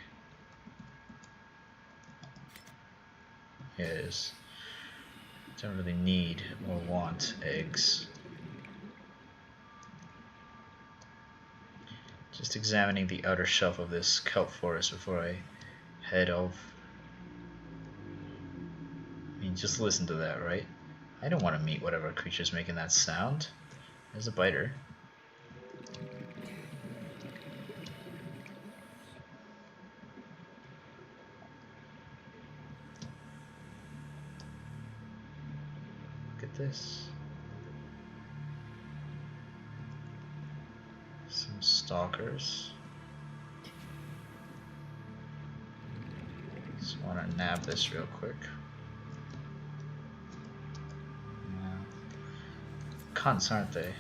Yeah, it is. Don't really need or want eggs. Just examining the outer shelf of this kelp forest before I head off. I mean, just listen to that, right? I don't want to meet whatever creature's making that sound. There's a biter. Look at this. Some stalkers. Just want to nab this real quick. Cunts, aren't they?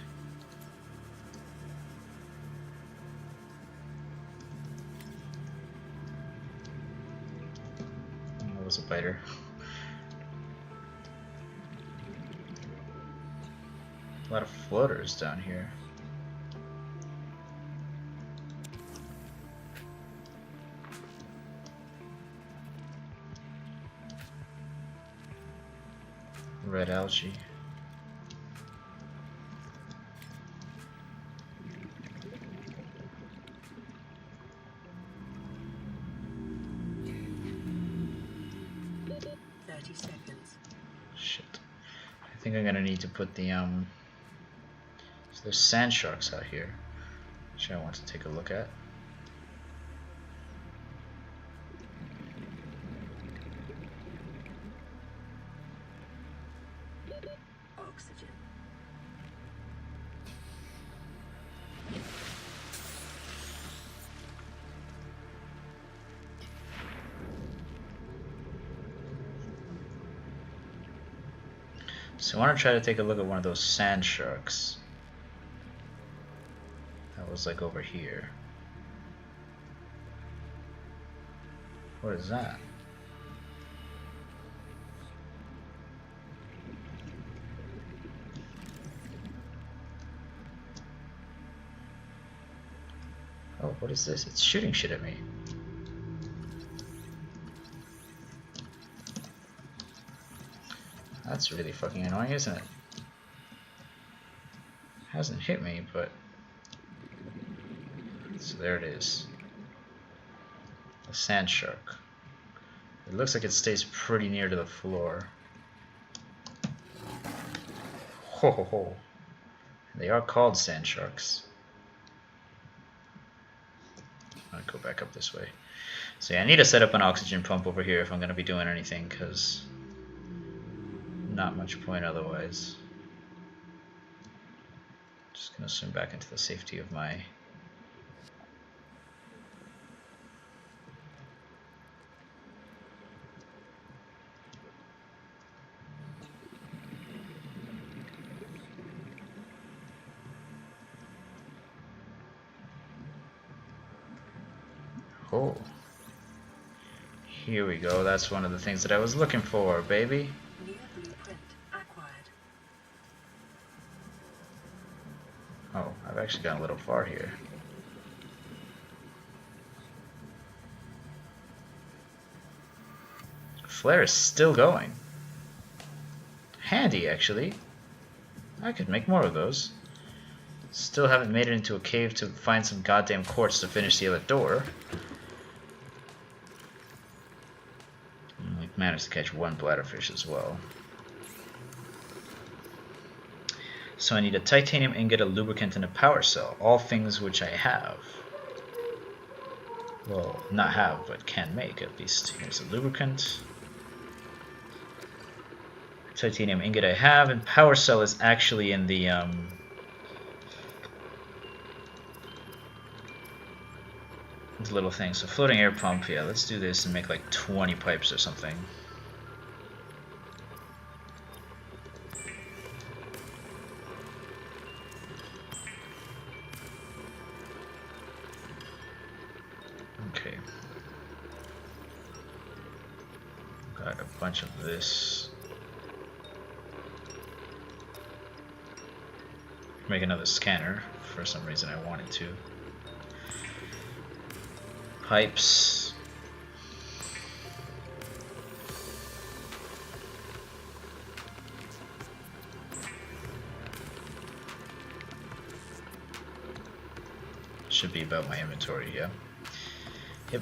That was a biter. A lot of floaters down here. Red algae. Shit. I think I'm gonna need to put the so there's sand sharks out here, which I want to take a look at. Oxygen. So I want to try to take a look at one of those sand sharks. That was like over here. What is that? Oh, what is this? It's shooting shit at me. That's really fucking annoying, isn't it? Hasn't hit me, but... So there it is. A sand shark. It looks like it stays pretty near to the floor. Ho ho ho. They are called sand sharks. I'm gonna go back up this way. So yeah, I need to set up an oxygen pump over here if I'm gonna be doing anything, because not much point otherwise. Just gonna swim back into the safety of my oh. Here we go, that's one of the things that I was looking for, baby. New blueprint acquired. Oh, I've actually gone a little far here. Flare is still going. Handy, actually. I could make more of those. Still haven't made it into a cave to find some goddamn quartz to finish the other door. We've managed to catch one bladderfish as well. So I need a titanium ingot, a lubricant, and a power cell. All things which I have. Well, not have, but can make at least. Here's a lubricant. Titanium ingot I have, and power cell is actually in the little thing. So floating air pump, yeah, let's do this and make like 20 pipes or something. Okay. Got a bunch of this. Make another scanner. For some reason I wanted to. Pipes. Should be about my inventory, yeah. Yep.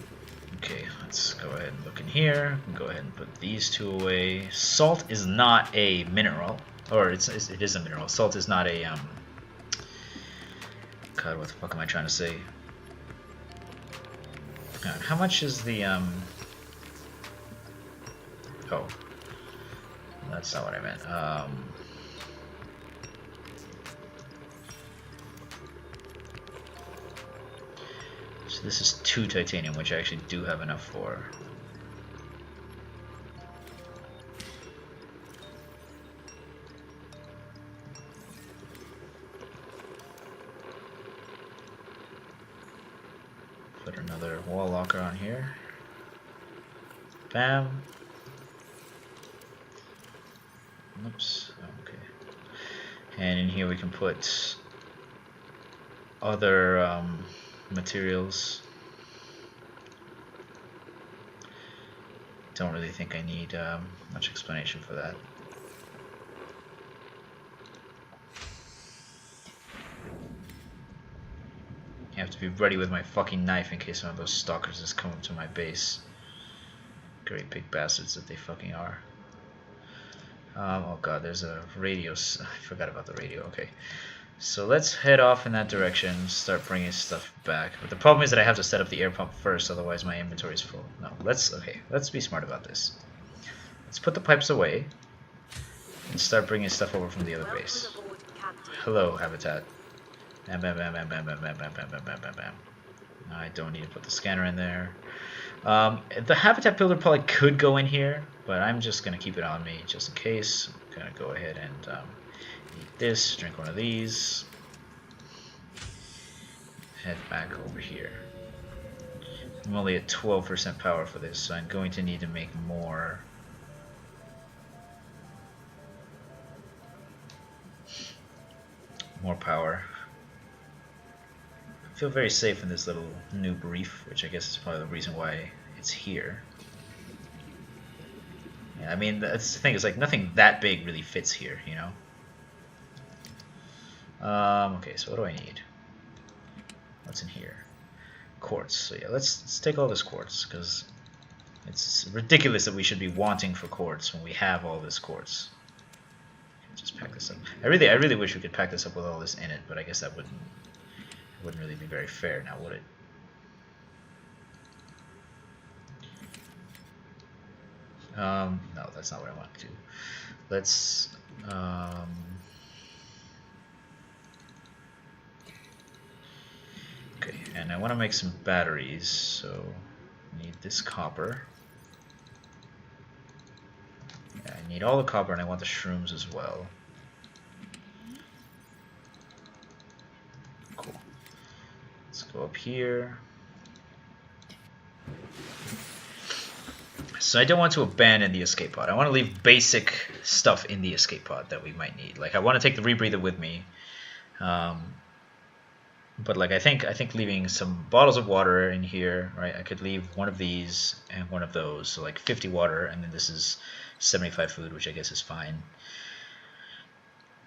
Okay, let's go ahead and look in here. Go ahead and put these two away. Salt is not a mineral, or it is a mineral. Salt is not a God, what the fuck am I trying to say? How much is the Oh, that's not what I meant. So this is 2 titanium, which I actually do have enough for. Put another wall locker on here. Bam. Oops. Okay. And in here we can put other materials. Don't really think I need much explanation for that. I have to be ready with my fucking knife in case one of those stalkers is coming to my base. Great big bastards that they fucking are. Oh god, there's a radio. I forgot about the radio. Okay. So let's head off in that direction, start bringing stuff back. But the problem is that I have to set up the air pump first, otherwise my inventory is full. No, let's be smart about this. Let's put the pipes away and start bringing stuff over from the other base. Hello, habitat. Bam, bam, bam, bam, bam, bam, bam, bam, bam, bam, bam, bam, bam. I don't need to put the scanner in there. The habitat builder probably could go in here, but I'm just gonna keep it on me just in case. I'm gonna go ahead and eat this, drink one of these, head back over here. I'm only at 12% power for this, so I'm going to need to make more. More power. I feel very safe in this little noob reef, which I guess is probably the reason why it's here. Yeah, I mean, that's the thing, is like nothing that big really fits here, you know? Okay, so what do I need? What's in here? Quartz. So yeah, let's take all this quartz, because it's ridiculous that we should be wanting for quartz when we have all this quartz. Just pack this up. I really wish we could pack this up with all this in it, but I guess that wouldn't really be very fair now, would it? No, that's not what I want to do. Let's okay, and I want to make some batteries, so I need this copper. Yeah, I need all the copper, and I want the shrooms as well. Cool. Let's go up here. So I don't want to abandon the escape pod. I want to leave basic stuff in the escape pod that we might need. Like I want to take the rebreather with me, but like I think leaving some bottles of water in here, right? I could leave one of these and one of those, so like 50 water, and then this is 75 food, which I guess is fine.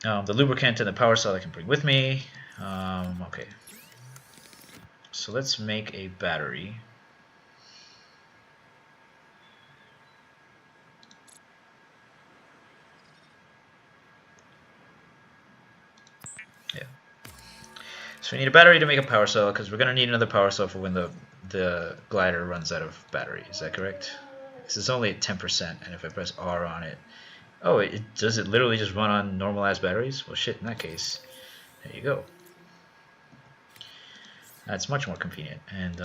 The lubricant and the power cell I can bring with me. Okay, so let's make a battery. So we need a battery to make a power cell, because we're going to need another power cell for when the the glider runs out of battery. Is that correct? Because it's only at 10%, and if I press R on it, oh, does it literally just run on normalized batteries? Well, shit. In that case, there you go. That's much more convenient, and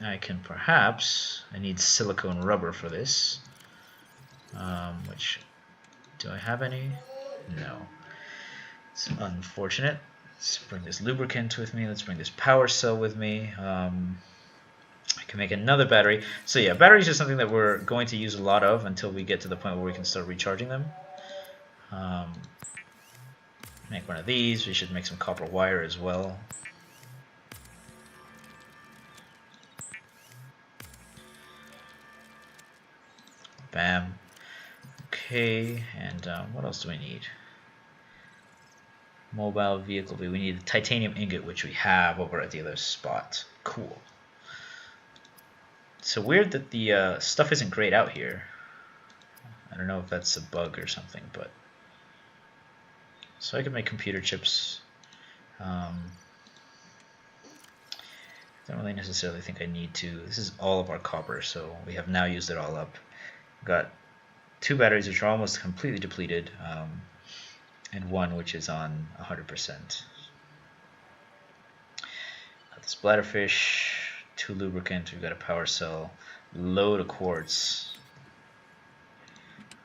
I can perhaps, I need silicone rubber for this, which, do I have any? No. It's unfortunate. Let's bring this lubricant with me. Let's bring this power cell with me. I can make another battery. So yeah, batteries are something that we're going to use a lot of until we get to the point where we can start recharging them. Make one of these. We should make some copper wire as well. Bam. Okay, and what else do we need? Mobile vehicle. We need a titanium ingot, which we have over at the other spot. Cool. So weird that the stuff isn't grayed out here. I don't know if that's a bug or something, but so I can make computer chips. Don't really necessarily think I need to. This is all of our copper, so we have now used it all up. We've got 2 batteries which are almost completely depleted, and 1 which is on 100%. Got this bladderfish, 2 lubricant, we've got a power cell, load of quartz.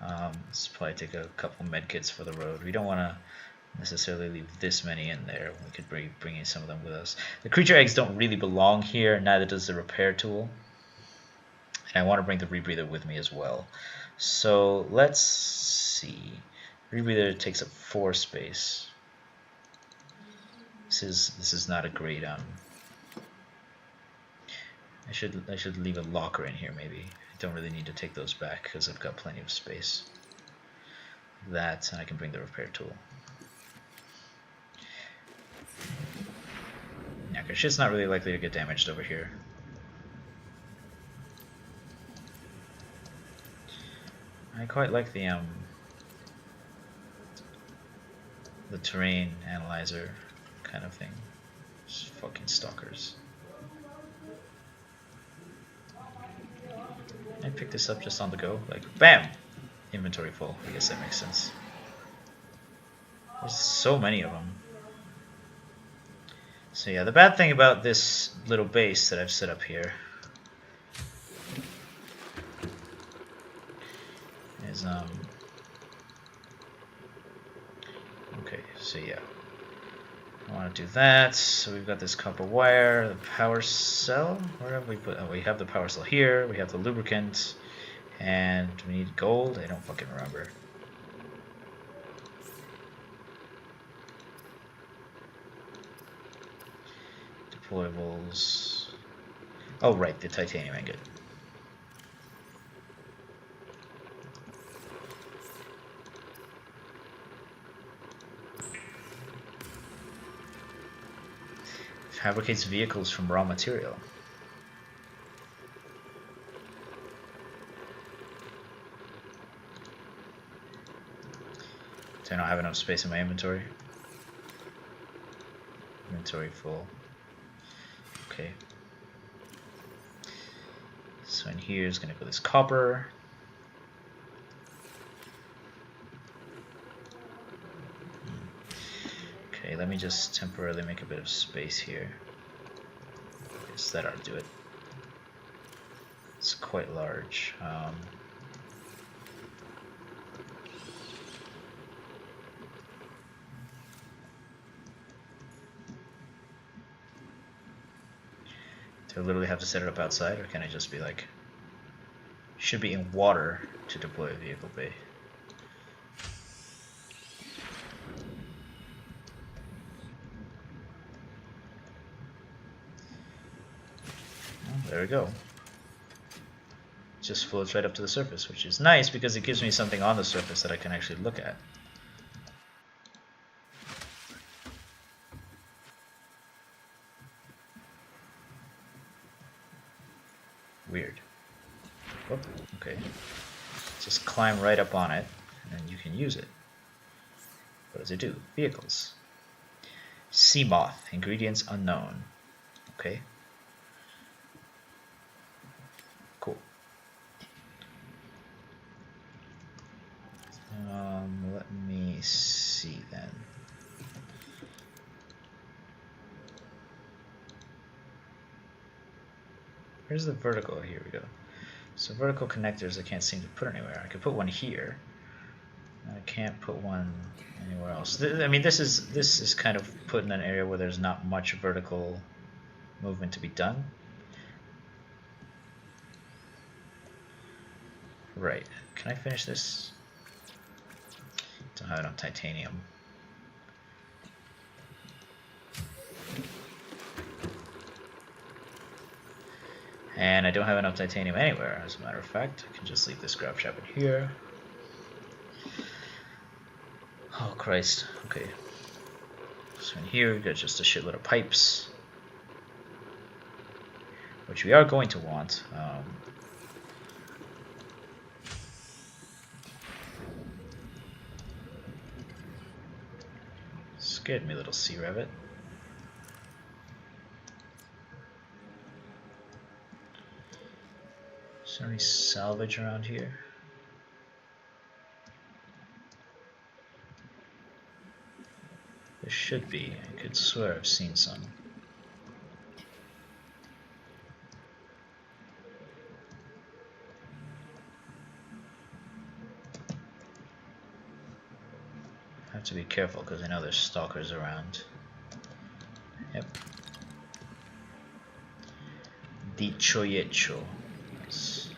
Let's probably take a couple med kits for the road. We don't want to necessarily leave this many in there. We could bring in some of them with us. The creature eggs don't really belong here, neither does the repair tool. And I want to bring the rebreather with me as well. So let's see. Rebreather takes up 4 space. This is not a great I should leave a locker in here maybe. I don't really need to take those back because I've got plenty of space. That, and I can bring the repair tool. Yeah, because shit's not really likely to get damaged over here. I quite like the terrain analyzer kind of thing. Just fucking stalkers. I pick this up just on the go, like BAM! Inventory full. I guess that makes sense. There's so many of them. So yeah, the bad thing about this little base that I've set up here is okay, so yeah. I want to do that. So we've got this copper wire, the power cell. Where have we put? Oh, we have the power cell here. We have the lubricant, and we need gold. I don't fucking remember. Deployables. Oh right, the titanium ingot. Fabricates vehicles from raw material. Do I not have enough space in my inventory? Inventory full. Okay. So in here is going to go this copper. Okay, let me just temporarily make a bit of space here. Yes, that ought to do it. It's quite large. Do I literally have to set it up outside, or can I just be like, should be in water to deploy a vehicle bay? There we go. Just floats right up to the surface, which is nice because it gives me something on the surface that I can actually look at. Weird. Oh, okay. Just climb right up on it, and you can use it. What does it do? Vehicles. Sea moth. Ingredients unknown. Okay. see then. Where's the vertical? Here we go. So vertical connectors I can't seem to put anywhere. I could put one here. I can't put one anywhere else. I mean, this is kind of put in an area where there's not much vertical movement to be done. Right. Can I finish this? Don't have enough titanium. And I don't have enough titanium anywhere, as a matter of fact. I can just leave this grab shop in here. Oh Christ, okay. So in here we've got just a shitload of pipes, which we are going to want. Scared me, little sea rabbit. Is there any salvage around here? There should be. I could swear I've seen some. I have to be careful because I know there's stalkers around. Yep. Dicho y hecho. Nice.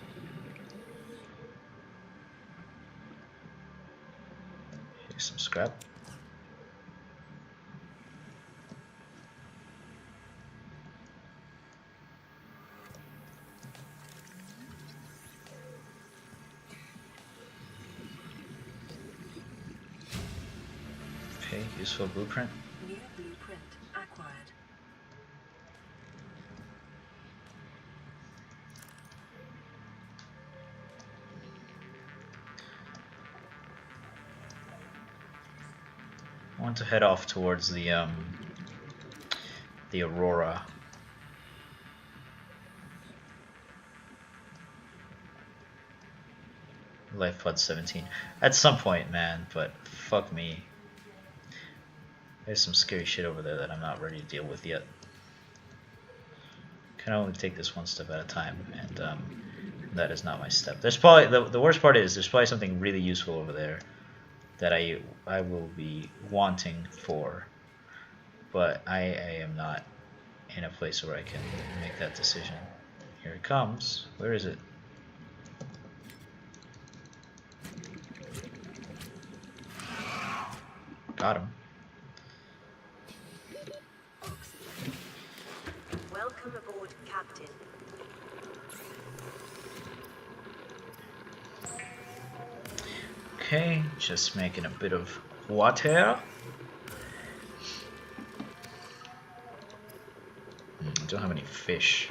Here's some scrap. Okay, useful blueprint. New blueprint acquired. I want to head off towards the Aurora. Life pod 17. At some point, man, but fuck me. There's some scary shit over there that I'm not ready to deal with yet. Can only take this one step at a time, and that is not my step. There's probably the worst part is there's probably something really useful over there that I will be wanting for, but I am not in a place where I can make that decision. Here it comes. Where is it? Got him. Welcome aboard, Captain. Okay, just making a bit of water. I don't have any fish.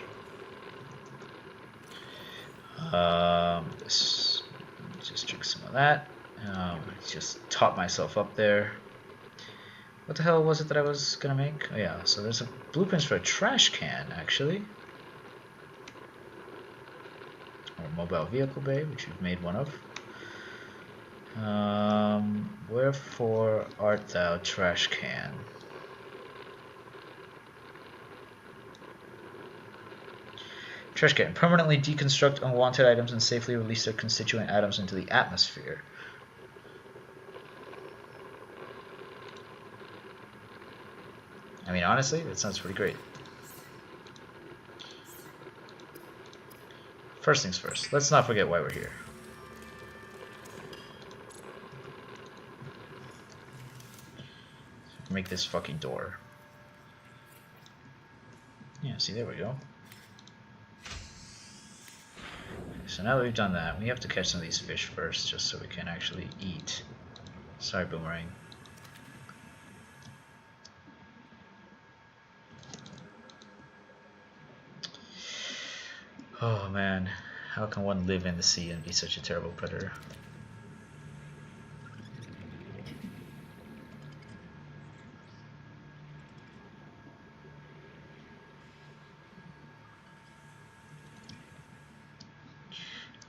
Just drink some of that. Just top myself up there. What the hell was it that I was gonna make? Oh yeah, so there's a blueprints for a trash can actually. Or a mobile vehicle bay, which we've made one of. Wherefore art thou, trash can? Trash can. Permanently deconstruct unwanted items and safely release their constituent atoms into the atmosphere. I mean, honestly, that sounds pretty great. First things first, let's not forget why we're here. Make this fucking door. Yeah, see, there we go. So now that we've done that, we have to catch some of these fish first, just so we can actually eat. Sorry, Boomerang. Oh man, how can one live in the sea and be such a terrible predator?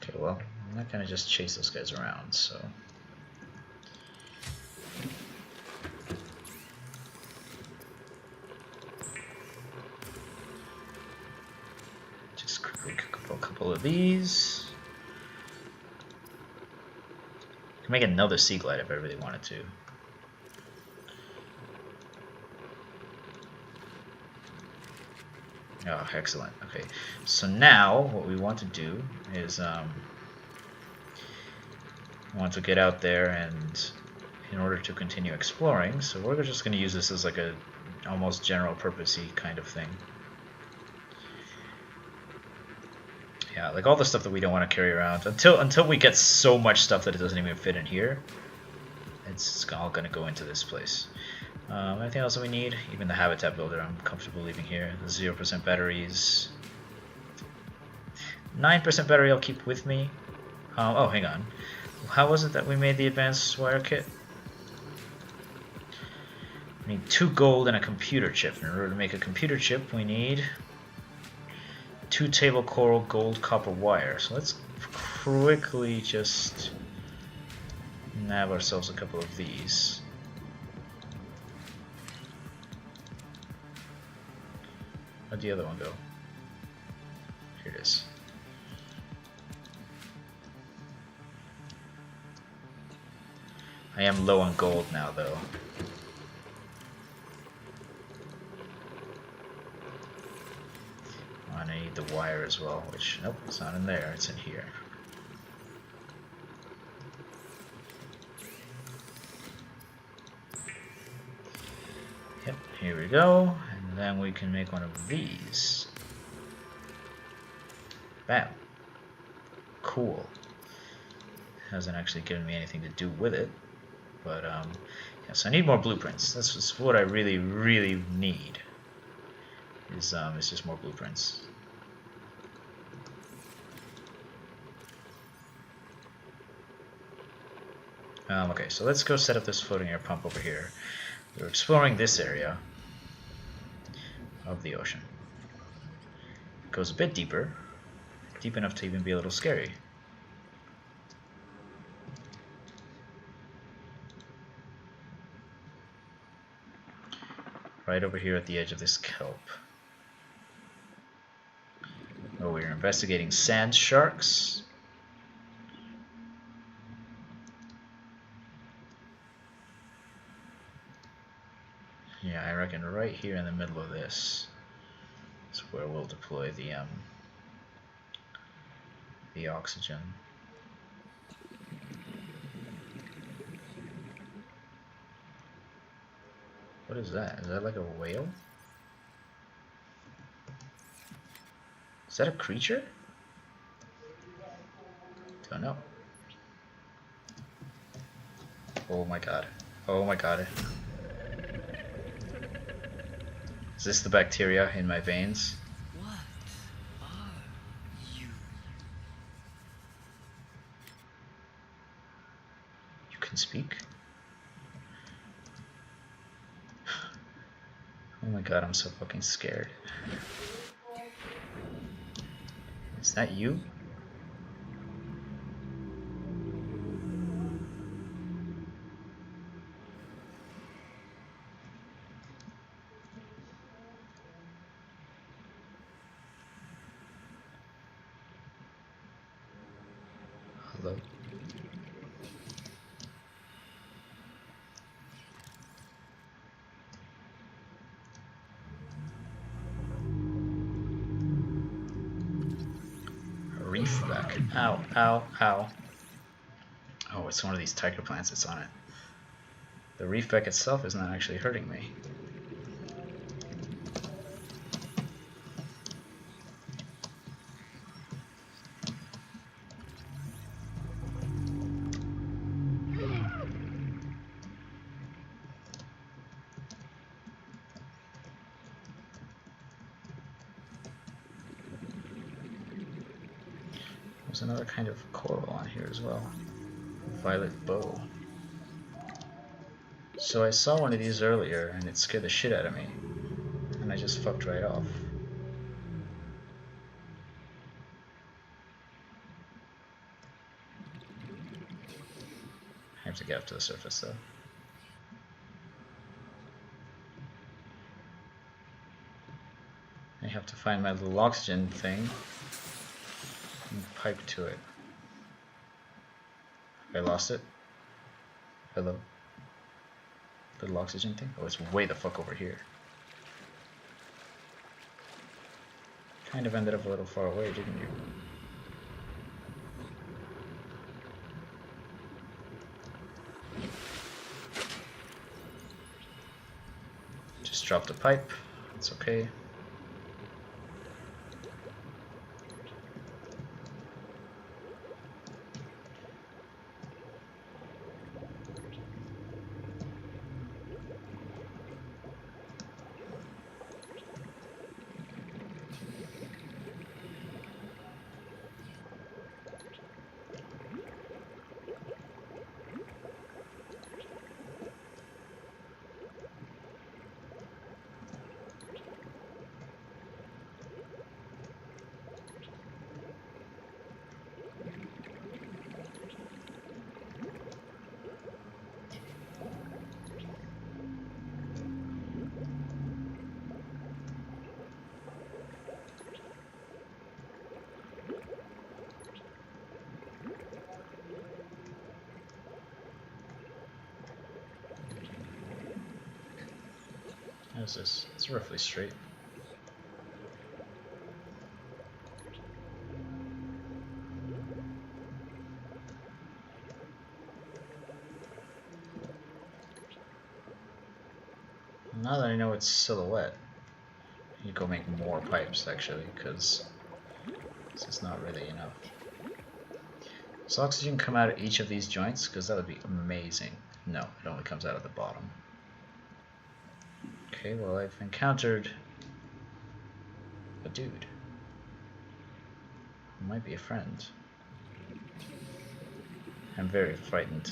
Okay, well, I'm not gonna just chase those guys around, so... couple of these. I can make another sea glide if I really wanted to. Oh, excellent. Okay, so now what we want to do is we want to get out there and in order to continue exploring, so we're just going to use this as like a almost general purpose-y kind of thing. Yeah, like all the stuff that we don't want to carry around until we get so much stuff that it doesn't even fit in here. It's all going to go into this place. Anything else that we need? Even the habitat builder I'm comfortable leaving here. The 0% batteries. 9% battery I'll keep with me. Oh, hang on. How was it that we made the advanced wire kit? We need 2 gold and a computer chip. In order to make a computer chip, we need 2 table coral gold copper wire. So let's quickly just nab ourselves a couple of these. Where'd the other one go? Here it is. I am low on gold now, though. Oh, and I need the wire as well, which, nope, it's not in there, it's in here. Yep, here we go, and then we can make one of these. Bam. Cool. Hasn't actually given me anything to do with it, but yeah, so I need more blueprints. That's just what I really, really need. Is just more blueprints. Okay, so let's go set up this floating air pump over here. We're exploring this area of the ocean. It goes a bit deeper, deep enough to even be a little scary. Right over here at the edge of this kelp. Oh, we're investigating sand sharks. Yeah, I reckon right here in the middle of this is where we'll deploy the oxygen. What is that? Is that like a whale? Is that a creature? Don't know. Oh my god. Oh my god. Is this the bacteria in my veins? What are you? You can speak? Oh my god, I'm so fucking scared. Is that you? Hello? Reef back. Ow, ow, ow. Oh, it's one of these tiger plants that's on it. The reef back itself is not actually hurting me. There's another kind of coral on here as well. Violet bow. So I saw one of these earlier and it scared the shit out of me. And I just fucked right off. I have to get up to the surface though. I have to find my little oxygen thing. pipe to it. I lost it. Hello? Little oxygen thing? Oh, it's way the fuck over here. Kind of ended up a little far away, didn't you? Just dropped a pipe. It's okay. How's this? It's roughly straight. Now that I know it's silhouette, you go make more pipes actually, because this is not really enough. Does oxygen come out of each of these joints? Because that would be amazing. No, it only comes out of the bottom. Okay, well I've encountered a dude. Who might be a friend. I'm very frightened.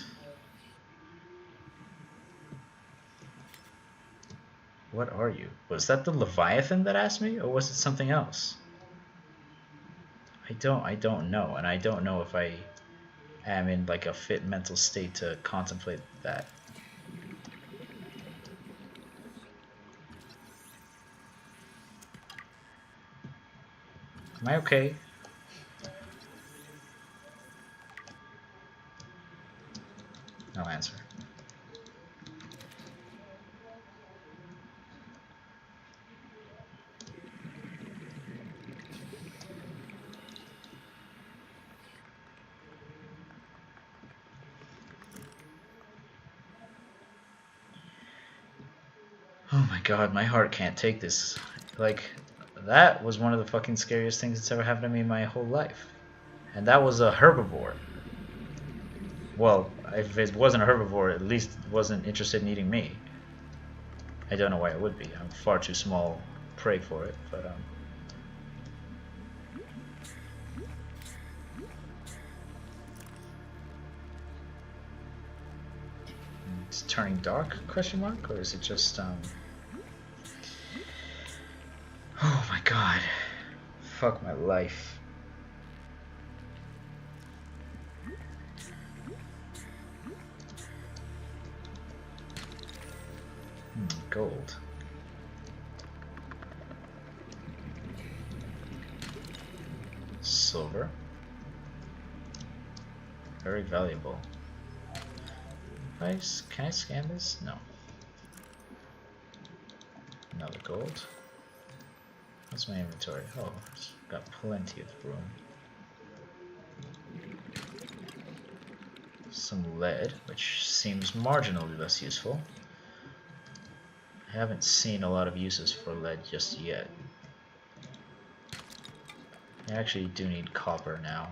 What are you? Was that the Leviathan that asked me, or was it something else? I don't know, and I don't know if I am in like a fit mental state to contemplate that. Am I okay? No answer. Oh my god, my heart can't take this. Like, that was one of the fucking scariest things that's ever happened to me in my whole life. And that was a herbivore. Well, if it wasn't a herbivore, at least it wasn't interested in eating me. I don't know why it would be. I'm far too small prey for it, but it's turning dark, question mark? Or is it just oh my god. Fuck my life. Gold. Silver. Very valuable. Can I scan this? No. Another gold. What's my inventory? Oh, it's got plenty of room. Some lead, which seems marginally less useful. I haven't seen a lot of uses for lead just yet. I actually do need copper now.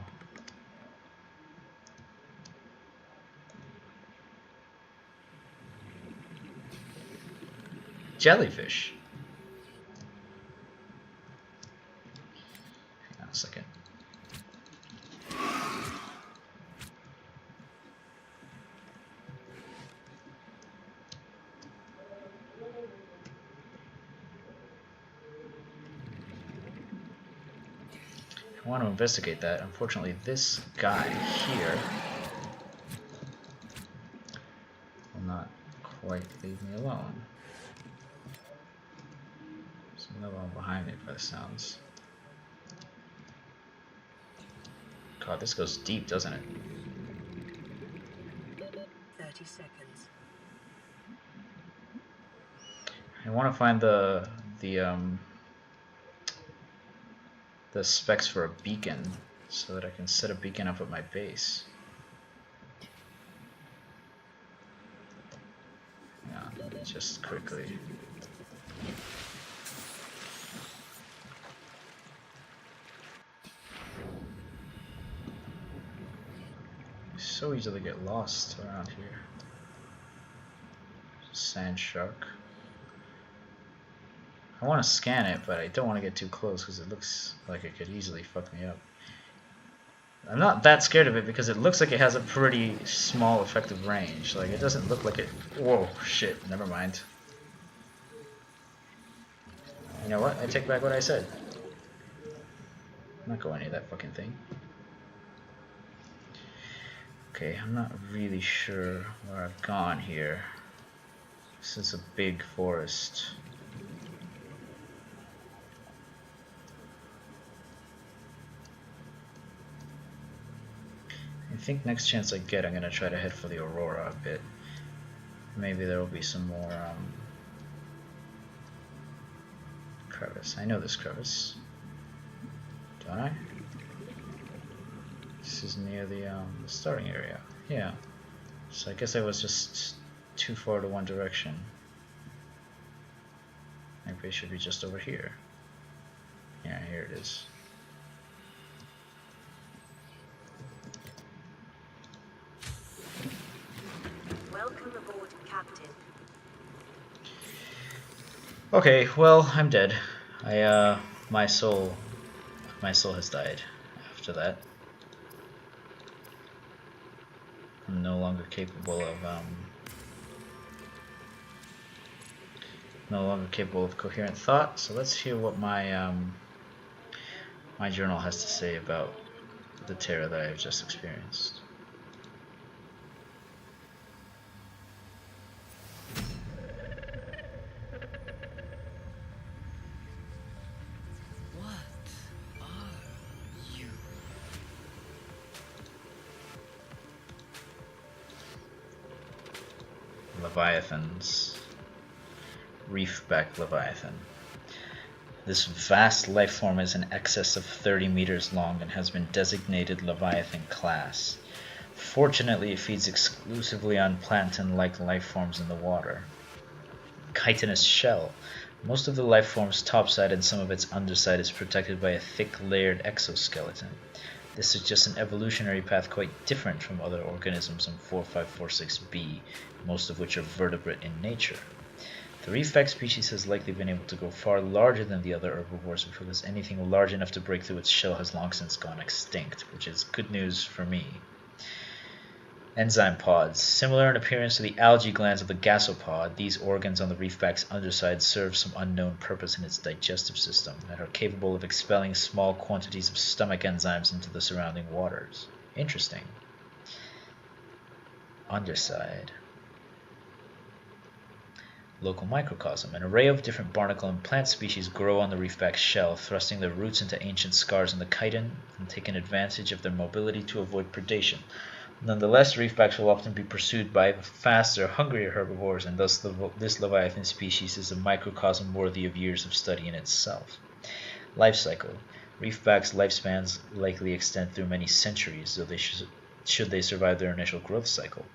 Jellyfish. Hang on a second. I want to investigate that. Unfortunately, this guy here will not quite leave me alone. There's another one behind me by the sounds. God, this goes deep, doesn't it? 30 seconds. I want to find the specs for a beacon so that I can set a beacon up at my base. Yeah, just quickly. It's so easy to get lost around here. Sand shark. I want to scan it, but I don't want to get too close because it looks like it could easily fuck me up. I'm not that scared of it because it looks like it has a pretty small effective range. Like, it doesn't look like it... Whoa, shit, never mind. You know what? I take back what I said. I'm not going near that fucking thing. Okay, I'm not really sure where I've gone here. This is a big forest. I think next chance I get, I'm gonna try to head for the Aurora a bit. Maybe there will be some more crevice. I know this crevice, don't I? This is near the starting area. Yeah. So I guess I was just too far to one direction. Maybe it should be just over here. Yeah, here it is. Welcome aboard, Captain. Okay, well, I'm dead. My soul has died after that. I'm no longer capable of coherent thought. So let's hear what my my journal has to say about the terror that I've just experienced. What are you? Leviathans. Reefback Leviathan. This vast life form is in excess of 30 meters long and has been designated Leviathan class. Fortunately, it feeds exclusively on plankton-like life forms in the water. Chitinous shell. Most of the life form's topside and some of its underside is protected by a thick layered exoskeleton. This suggests an evolutionary path quite different from other organisms in 4546b, most of which are vertebrate in nature. The reefback species has likely been able to grow far larger than the other herbivores because anything large enough to break through its shell has long since gone extinct, which is good news for me. Enzyme pods. Similar in appearance to the algae glands of the gasopod, these organs on the reefback's underside serve some unknown purpose in its digestive system and are capable of expelling small quantities of stomach enzymes into the surrounding waters. Interesting. Underside. Local microcosm. An array of different barnacle and plant species grow on the reefback's shell, thrusting their roots into ancient scars in the chitin and taking advantage of their mobility to avoid predation. Nonetheless, reefbacks will often be pursued by faster, hungrier herbivores, and thus this Leviathan species is a microcosm worthy of years of study in itself. Life cycle. Reefbacks' lifespans likely extend through many centuries, though should they survive their initial growth cycle.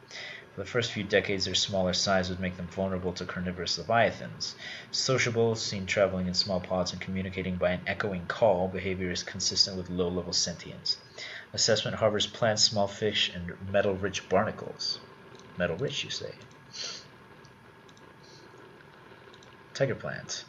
For the first few decades, their smaller size would make them vulnerable to carnivorous leviathans. Sociable, seen traveling in small pods and communicating by an echoing call, behavior is consistent with low-level sentience. Assessment harbors plants, small fish, and metal-rich barnacles. Metal-rich, you say? Tiger plant.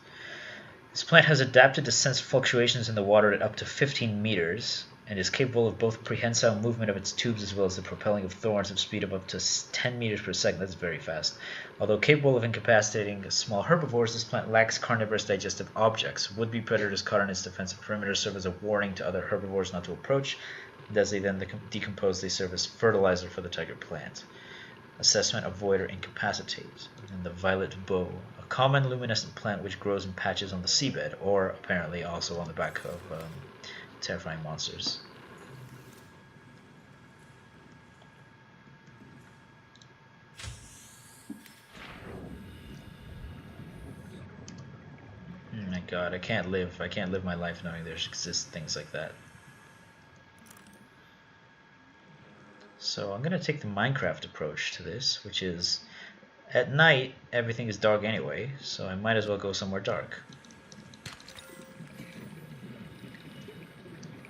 This plant has adapted to sense fluctuations in the water at up to 15 meters, and is capable of both prehensile movement of its tubes as well as the propelling of thorns of speed of up to 10 meters per second. That's very fast. Although capable of incapacitating small herbivores, this plant lacks carnivorous digestive objects. Would-be predators caught on its defensive perimeter serve as a warning to other herbivores not to approach, and as they then decompose, they serve as fertilizer for the tiger plant. Assessment, avoid or incapacitate. And the violet bow, a common luminescent plant which grows in patches on the seabed, or apparently also on the back of terrifying monsters. god, I can't live my life knowing there exist things like that. So I'm gonna take the Minecraft approach to this, which is at night everything is dark anyway, so I might as well go somewhere dark.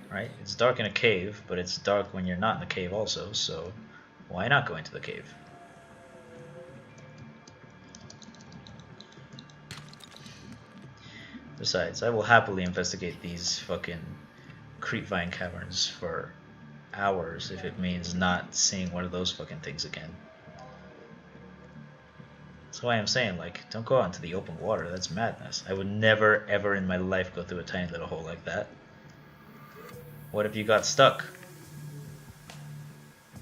Right? It's dark in a cave, but it's dark when you're not in the cave also, so why not go into the cave? Besides, I will happily investigate these fucking creepvine caverns for hours if it means not seeing one of those fucking things again. That's why I'm saying, like, don't go out into the open water. That's madness. I would never, ever in my life go through a tiny little hole like that. What if you got stuck?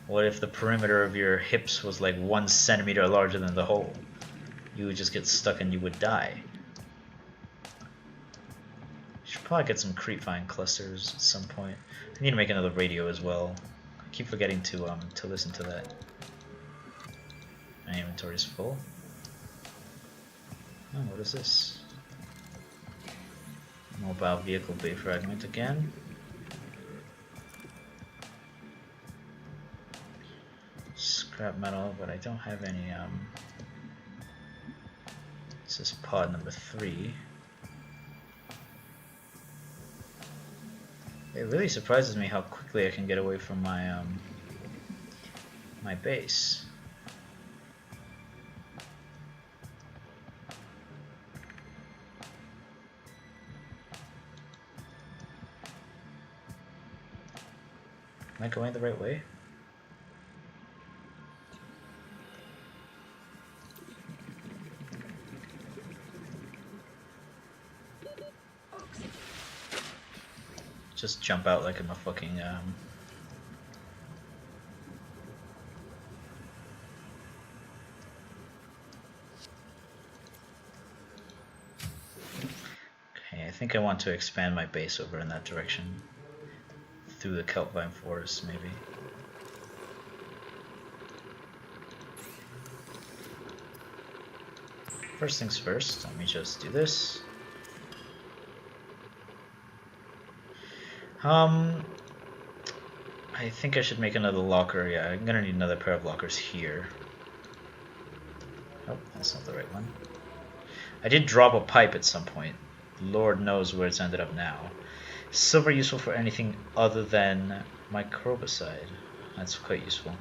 What if the perimeter of your hips was like 1 centimeter larger than the hole? You would just get stuck and you would die. Should probably get some creepvine clusters at some point. I need to make another radio as well. I keep forgetting to listen to that. My inventory is full. Oh, what is this? Mobile vehicle bay fragment again. Scrap metal, but I don't have any. This is pod number 3. It really surprises me how quickly I can get away from my my base. Am I going the right way? Just jump out like I'm a fucking Okay, I think I want to expand my base over in that direction. Through the kelp vine forest, maybe. First things first, let me just do this. I think I should make another locker. Yeah, I'm gonna need another pair of lockers here. Oh, that's not the right one. I did drop a pipe at some point. Lord knows where it's ended up now. Silver useful for anything other than microbicide. That's quite useful.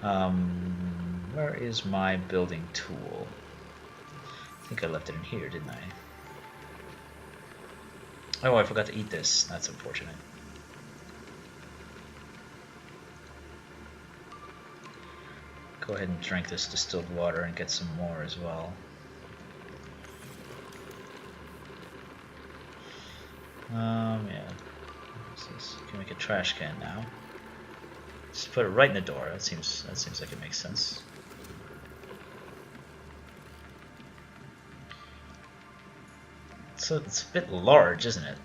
Where is my building tool? I think I left it in here, didn't I? Oh, I forgot to eat this. That's unfortunate. Go ahead and drink this distilled water and get some more as well. Yeah. What's this? You can make a trash can now. Just put it right in the door. That seems like it makes sense. So it's a bit large, isn't it?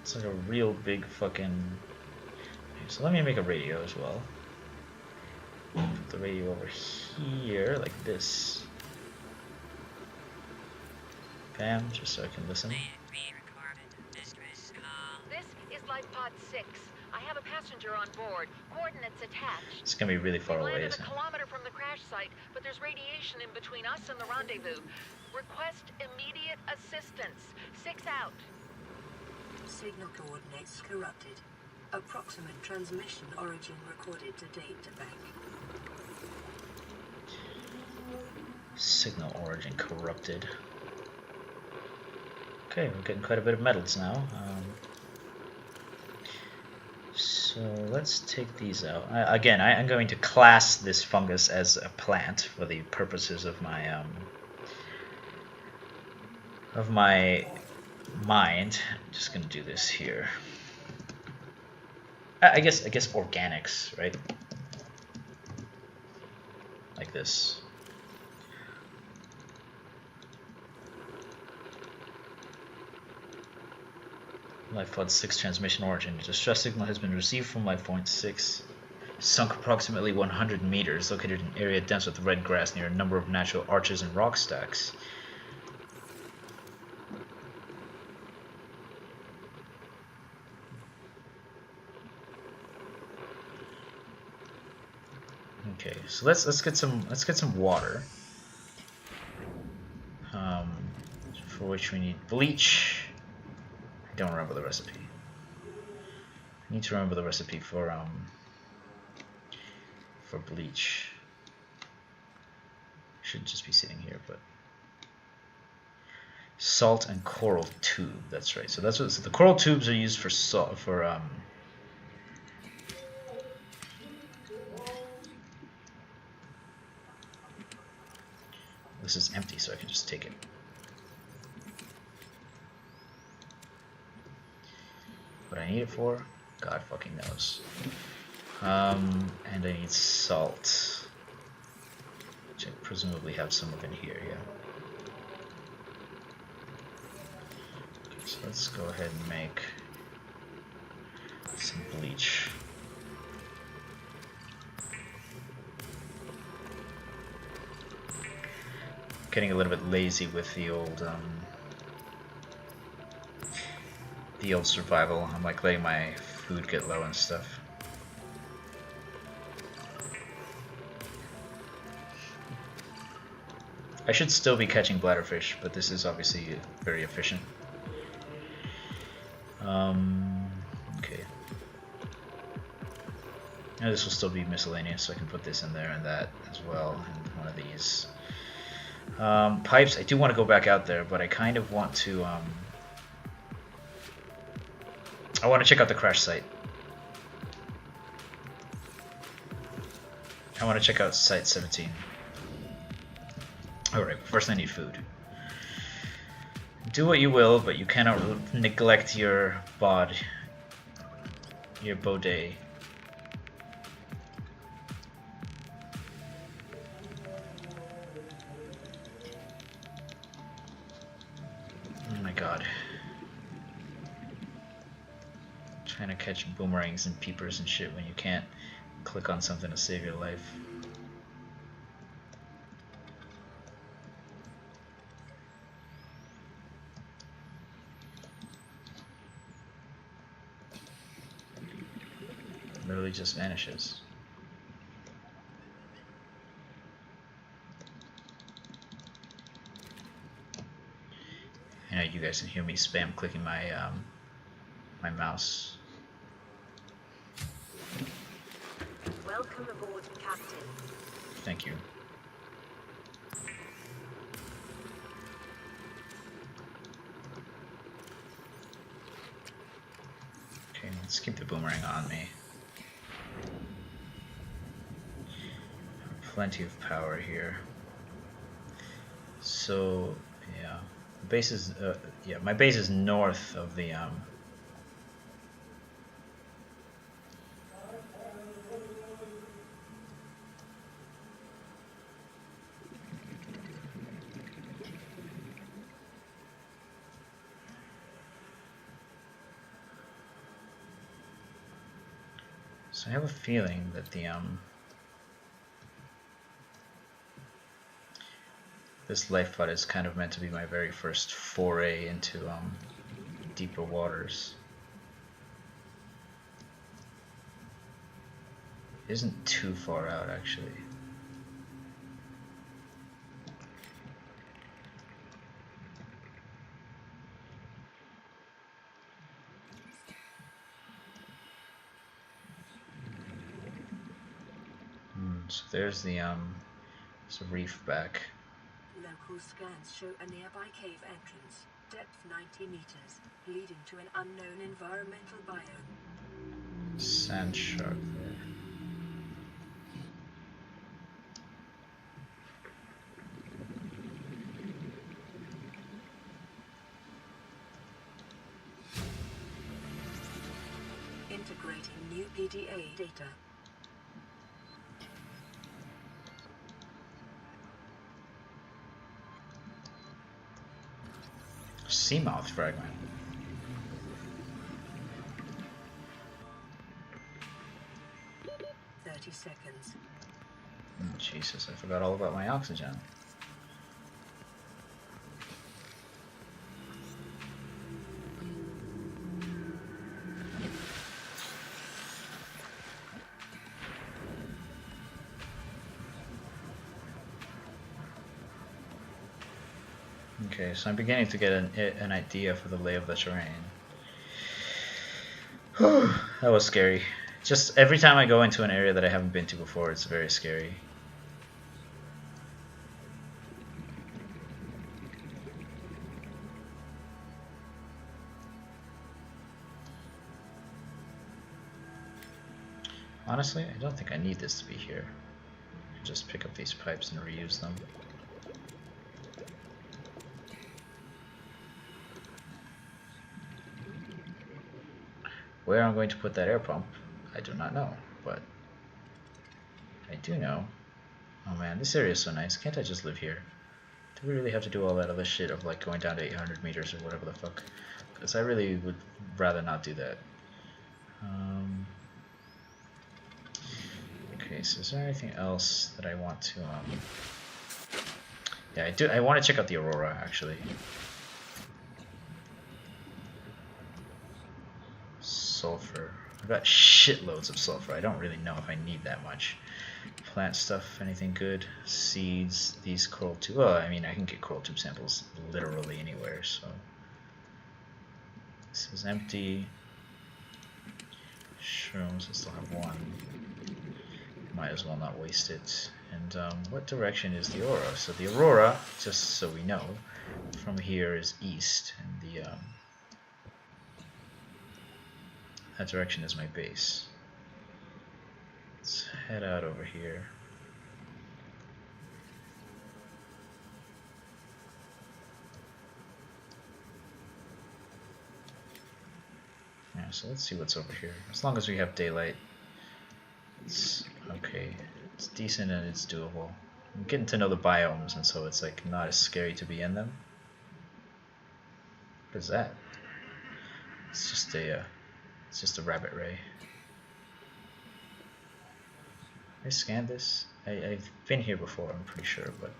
It's like a real big fucking. So let me make a radio as well. Put the radio over here, like this. Bam, just so I can listen. This is Life Pod 6. I have a passenger on board. Coordinates attached. It's gonna be really far away, Landed isn't a it? kilometer from the crash site, but there's radiation in between us and the rendezvous. Request immediate assistance. 6 out. Signal coordinates corrupted. Approximate transmission origin recorded to data bank. Signal origin corrupted. Okay, we're getting quite a bit of metals now. So let's take these out. Again, I'm going to class this fungus as a plant for the purposes of my mind. I'm just gonna do this here. I guess organics, right? Like this. Life Pod 6 transmission origin. The distress signal has been received from Life Point 6. Sunk approximately 100 meters, located in an area dense with red grass near a number of natural arches and rock stacks. Okay, so let's get some water. For which we need bleach. I don't remember the recipe. I need to remember the recipe for bleach. Should just be sitting here, but salt and coral tube. That's right. So that's what so the coral tubes are used for salt for This is empty, so I can just take it. What I need it for, God fucking knows. And I need salt, which I presumably have some of in here, yeah. Okay, so let's go ahead and make some bleach. Getting a little bit lazy with the old survival. I'm like letting my food get low and stuff. I should still be catching bladderfish, but this is obviously very efficient. Okay. Now this will still be miscellaneous, so I can put this in there and that as well, and one of these. Pipes, I do want to go back out there, but I kind of want to, I want to check out the crash site. I want to check out Site 17. Alright, first I need food. Do what you will, but you cannot neglect your bod. Your bode. Oh my god. Trying to catch boomerangs and peepers and shit when you can't click on something to save your life. Literally just vanishes. I know you guys can hear me spam clicking my my mouse. Welcome aboard, Captain. Thank you. Okay, let's keep the boomerang on me. Plenty of power here. So yeah, base is yeah, my base is north of the So I have a feeling that the this life pod is kind of meant to be my very first foray into deeper waters. It isn't too far out actually. So there's the reef back. Local scans show a nearby cave entrance, depth 90 meters, leading to an unknown environmental biome. Sand shark there. Integrating new PDA data. Seamouth fragment. 30 seconds. Jesus, I forgot all about my oxygen. Okay, so I'm beginning to get an idea for the lay of the terrain. That was scary. Just every time I go into an area that I haven't been to before, it's very scary. Honestly, I don't think I need this to be here. I can just pick up these pipes and reuse them. Where I'm going to put that air pump, I do not know, but I do know. Oh man, this area is so nice. Can't I just live here? Do we really have to do all that other shit of like going down to 800 meters or whatever the fuck? Because I really would rather not do that. Okay, so is there anything else that I want to yeah, I do. I want to check out the Aurora actually. Sulfur. I've got shitloads of sulfur. I don't really know if I need that much. Plant stuff, anything good? Seeds, these coral tube. Well, I mean, I can get coral tube samples literally anywhere, so. This is empty. Shrooms, I still have one. Might as well not waste it. And what direction is the Aurora? So the Aurora, just so we know, from here is east, and the that direction is my base. Let's head out over here. Yeah, so let's see what's over here. As long as we have daylight, it's okay. It's decent and it's doable. I'm getting to know the biomes, and so it's like not as scary to be in them. What is that? It's just a rabbit ray. I scanned this. I've been here before, I'm pretty sure, but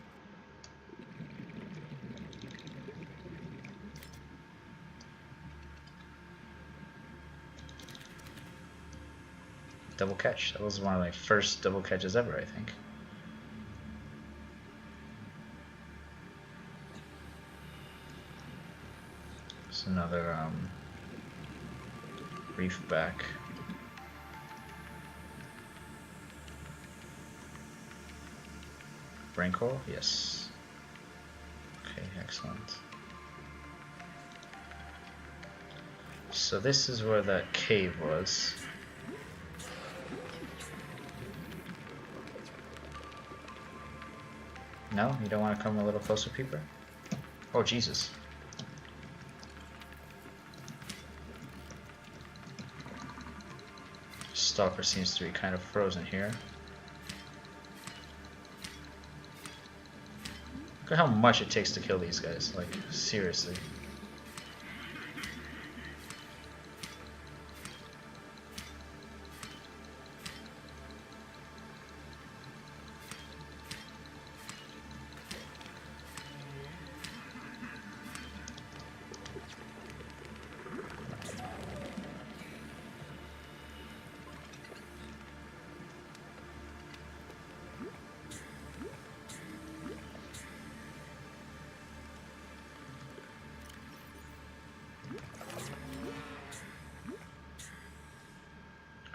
double catch. That was one of my first double catches ever, I think. It's another reef back. Brain coral? Yes. Okay, excellent. So this is where that cave was. No? You don't want to come a little closer, peeper? Oh, Jesus. Stalker seems to be kind of frozen here. Look at how much it takes to kill these guys, like, seriously.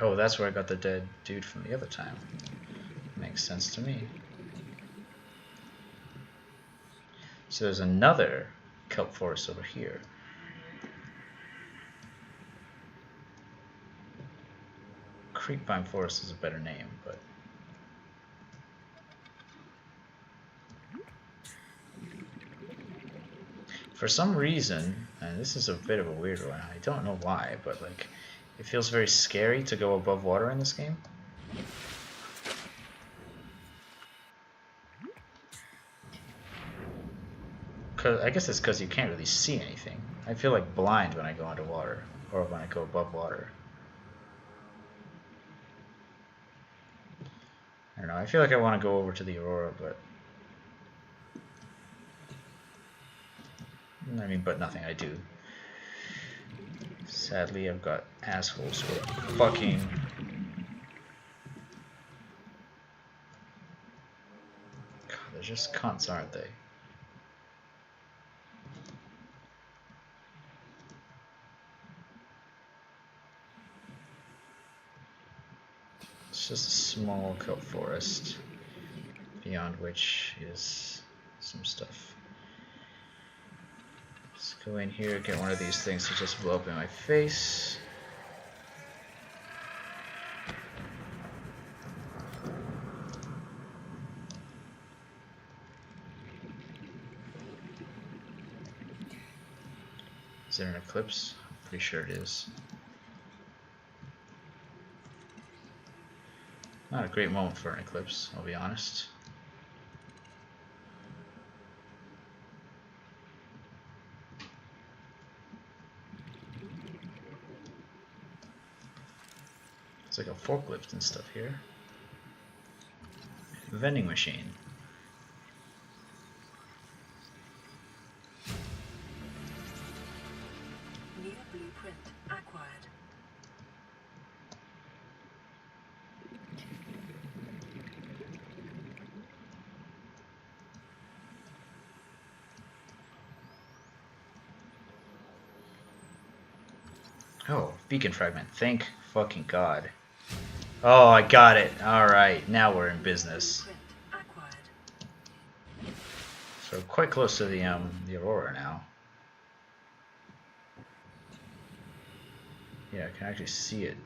Oh, that's where I got the dead dude from the other time. Makes sense to me. So there's another kelp forest over here. Creepvine forest is a better name, but for some reason, and this is a bit of a weird one, I don't know why, but like it feels very scary to go above water in this game. I guess it's because you can't really see anything. I feel like blind when I go underwater, or when I go above water. don't know. I feel like I want to go over to the Aurora, but I mean, but nothing I do. Sadly, I've got assholes who are fucking. God, they're just cunts, aren't they? It's just a small kelp forest, beyond which is some stuff. Let's go in here, get one of these things to just blow up in my face. Is there an eclipse? Pretty sure it is. Not a great moment for an eclipse, I'll be honest. It's like a forklift and stuff here. Vending machine. New blueprint acquired. Oh, beacon fragment. Thank fucking God. Oh, I got it. Alright, now we're in business. Blueprint acquired. So quite close to the Aurora now. Yeah, I can actually see it.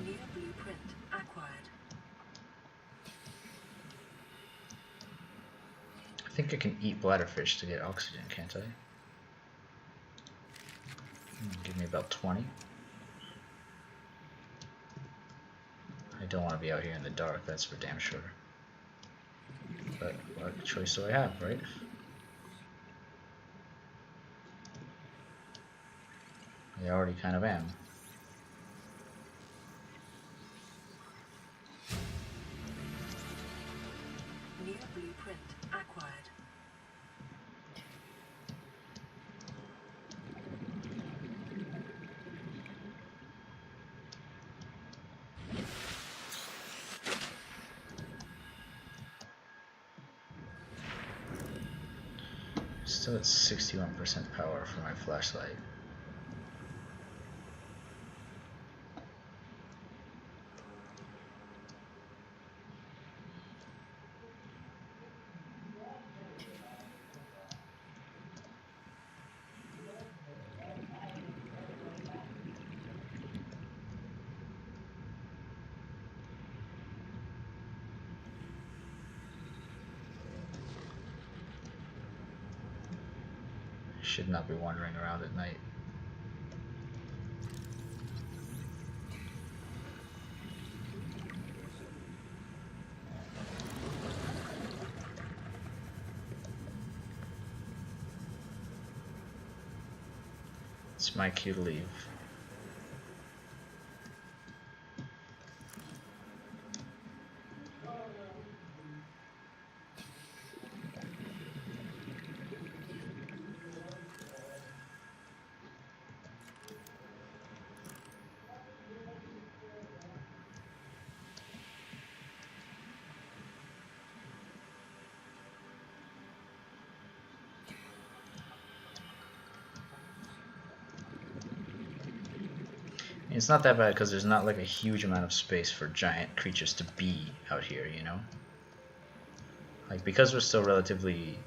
New blueprint acquired. I think I can eat bladderfish to get oxygen, can't I? Give me about 20. I don't want to be out here in the dark, that's for damn sure. But what choice do I have, right? I already kind of am. New blueprint acquired. Still at 61% power for my flashlight. Should not be wandering around at night. It's my cue to leave. It's not that bad because there's not like a huge amount of space for giant creatures to be out here, you know? Like, because we're still relatively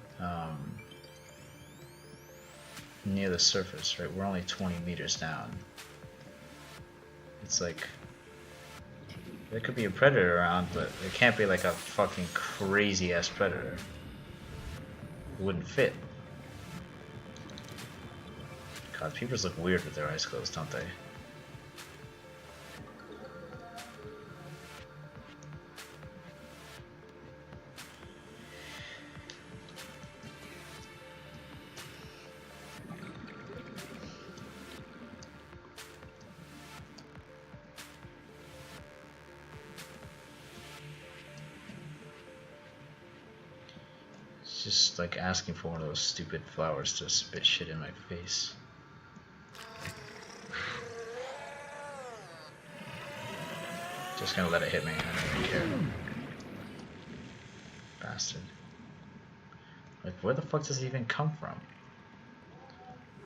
near the surface, right? We're only 20 meters down. It's like, there could be a predator around, but it can't be like a fucking crazy ass predator. It wouldn't fit. God, peepers look weird with their eyes closed, don't they? It's just like asking for one of those stupid flowers to spit shit in my face. Just gonna let it hit me, I don't even care. Bastard. Like, where the fuck does it even come from?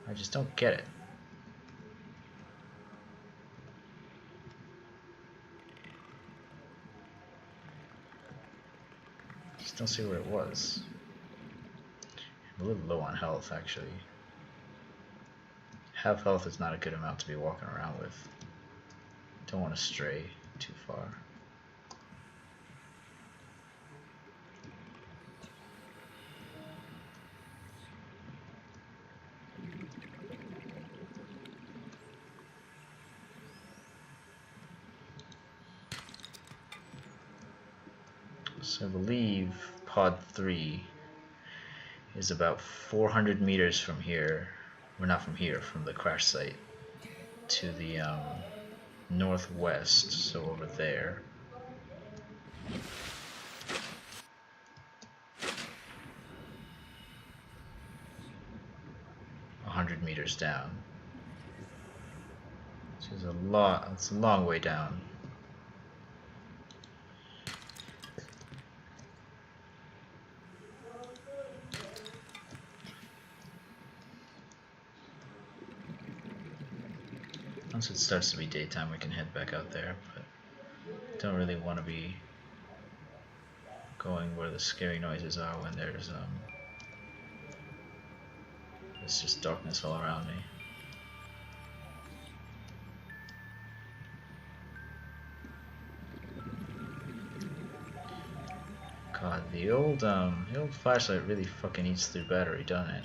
I just don't get it. Just don't see where it was. I'm a little low on health, actually. Half health is not a good amount to be walking around with. Don't want to stray too far. So I believe pod 3 is about 400 meters from here, or not from here, from the crash site to the northwest, so over there. Meters down. So it's a long way down. Once it starts to be daytime, we can head back out there, but don't really want to be going where the scary noises are when there's just darkness all around me. God, the old flashlight really fucking eats through battery, doesn't it?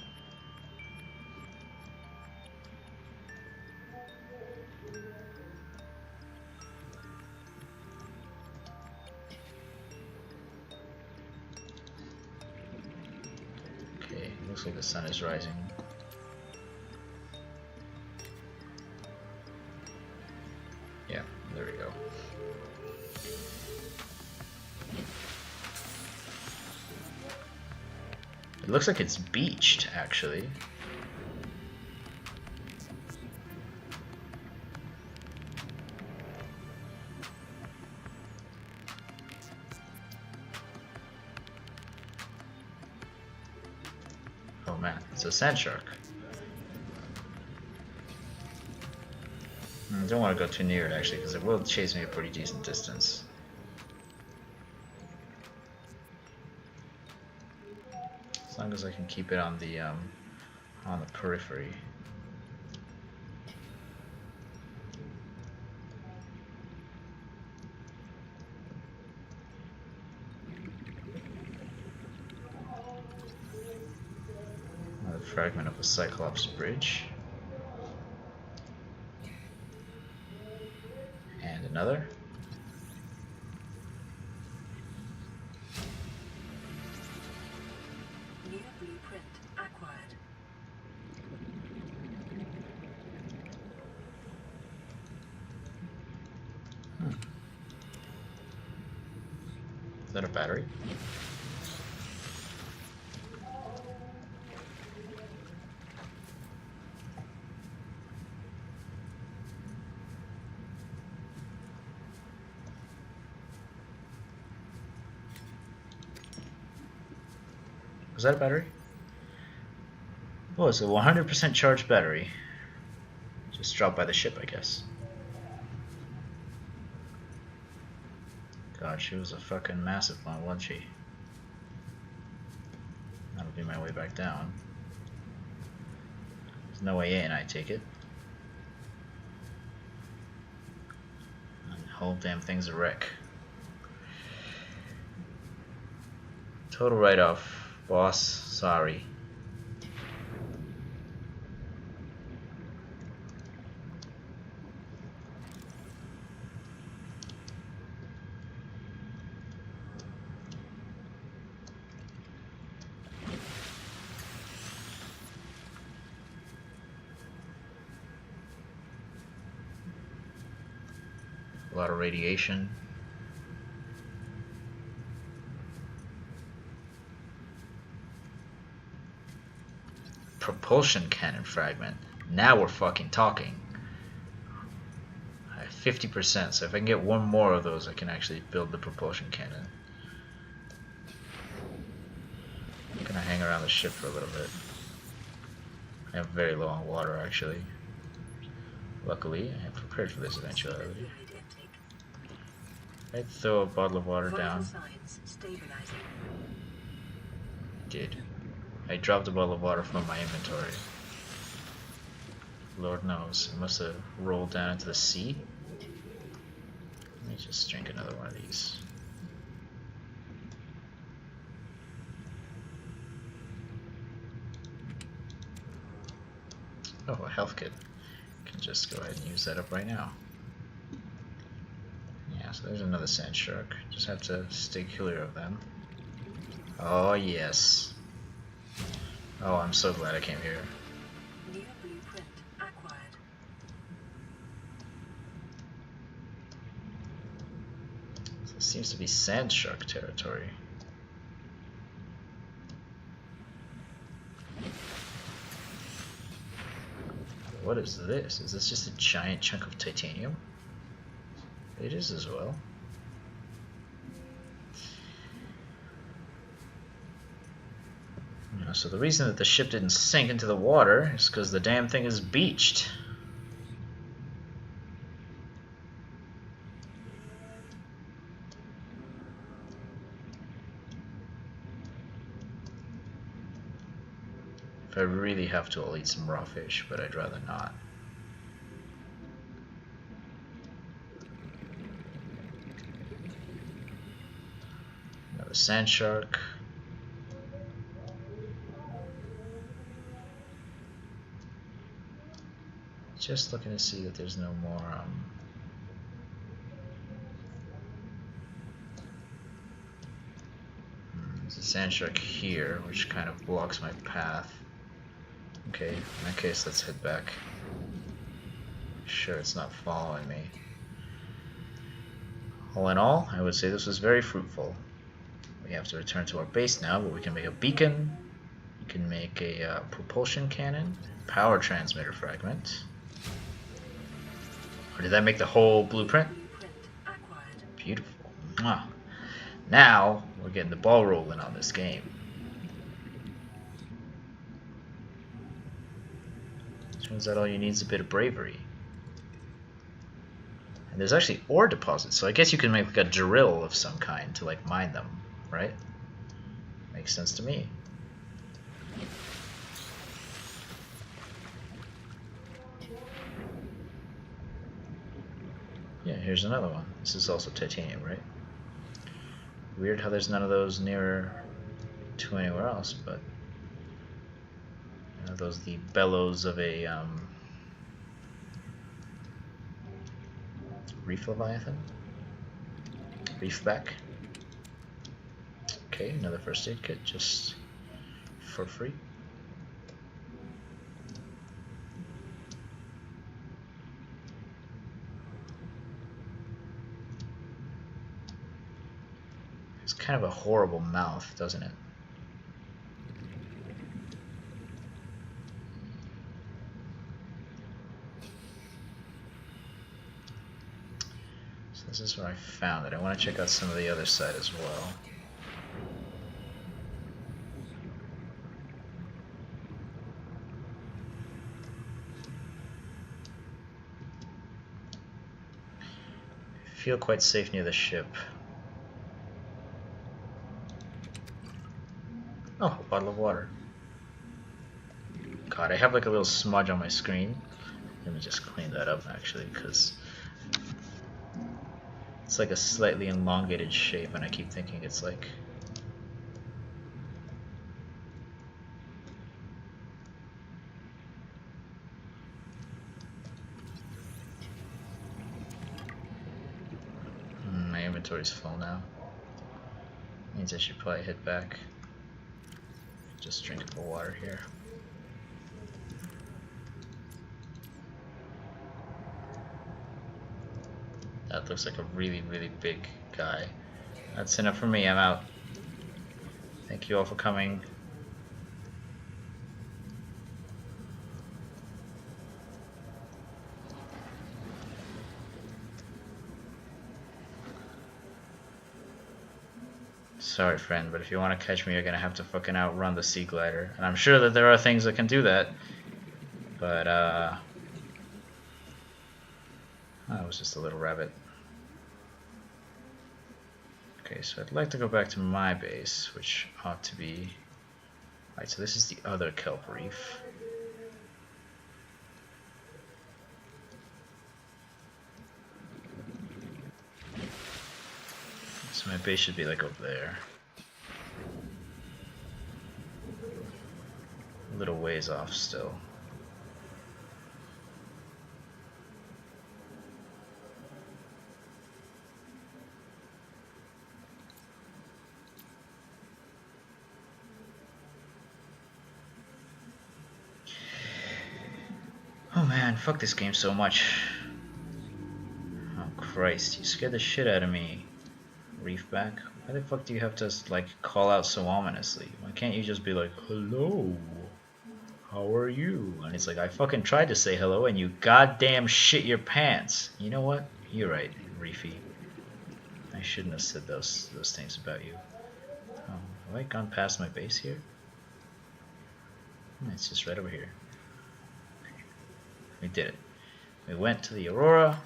Okay, looks like the sun is rising. Yeah, there we go. It looks like it's beached, actually. Oh man, it's a sand shark. I don't want to go too near it actually, because it will chase me a pretty decent distance. As long as I can keep it on the periphery. Another fragment of a Cyclops bridge. And another. New blueprint acquired. Is that a battery? Was that a battery? Oh, it's a 100% charged battery. Just dropped by the ship, I guess. God, she was a fucking massive one, wasn't she? That'll be my way back down. There's no way in, I take it. And the whole damn thing's a wreck. Total write-off, boss. Sorry. A lot of radiation. Propulsion cannon fragment. Now we're fucking talking. I have 50%, so if I can get one more of those, I can actually build the propulsion cannon. I'm gonna hang around the ship for a little bit. I am very low on water, actually. Luckily, I am prepared for this eventuality. I'd throw a bottle of water down. Did. I dropped a bottle of water from my inventory. Lord knows, it must have rolled down into the sea. Let me just drink another one of these. Oh, a health kit. Can just go ahead and use that up right now. Yeah, so there's another sand shark. Just have to stay clear of them. Oh yes. Oh, I'm so glad I came here. New blueprint acquired. This seems to be sand shark territory. What is this? Is this just a giant chunk of titanium? It is as well. So the reason that the ship didn't sink into the water is because the damn thing is beached. If I really have to, I'll eat some raw fish, but I'd rather not. Another sand shark. Just looking to see that there's no more there's a sand shark here, which kind of blocks my path. Okay, in that case, let's head back. Sure, it's not following me. All in all, I would say this was very fruitful. We have to return to our base now, but we can make a beacon. We can make a propulsion cannon, power transmitter fragment. Or did that make the whole blueprint? Beautiful. Mwah. Now we're getting the ball rolling on this game. Turns out all you need is a bit of bravery. And there's actually ore deposits, so I guess you can make like a drill of some kind to like mine them, right? Makes sense to me. Yeah, here's another one. This is also titanium, right? Weird how there's none of those nearer to anywhere else, but those the bellows of a reef leviathan, reefback. Okay, another first aid kit just for free. It's kind of a horrible mouth, doesn't it? So this is where I found it. I want to check out some of the other side as well. I feel quite safe near the ship. bottle of water. God, I have like a little smudge on my screen. Let me just clean that up actually, because it's like a slightly elongated shape and I keep thinking it's like... my inventory's full now. Means I should probably head back. Just drink up the water here. That looks like a really, really big guy. That's enough for me, I'm out. Thank you all for coming. Sorry, friend, but if you want to catch me, you're gonna have to fucking outrun the sea glider. And I'm sure that there are things that can do that. But, oh, it was just a little rabbit. Okay, so I'd like to go back to my base, which ought to be... Right, so this is the other kelp reef. So my base should be like over there. A little ways off still. Oh man, fuck this game so much. Oh Christ, you scared the shit out of me. Reefback? Why the fuck do you have to like call out so ominously? Why can't you just be like, hello? How are you? And it's like, I fucking tried to say hello and you goddamn shit your pants. You know what? You're right, Reefy. I shouldn't have said those things about you. Oh, have I gone past my base here? It's just right over here. We did it. We went to the Aurora.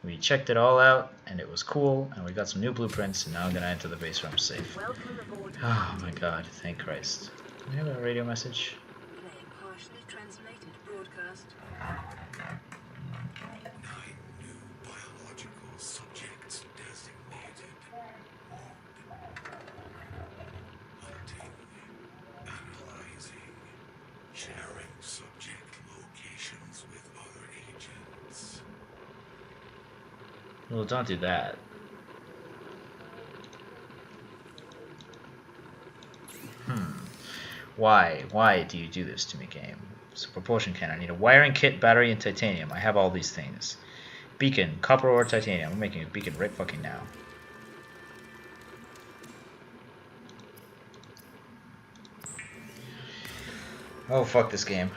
We checked it all out, and it was cool, and we got some new blueprints, and now I'm gonna enter the base where I'm safe. Oh my god, thank Christ. Do we have a radio message? Playing partially translated broadcast. 9 new biological subjects designated. Hunting, analyzing, sharing subject locations with other agents. Well, don't do that. Why do you do this to me, game? So propulsion cannon. I need a wiring kit, battery, and titanium. I have all these things. Beacon, copper ore, titanium. I'm making a beacon right fucking now. Oh, fuck this game.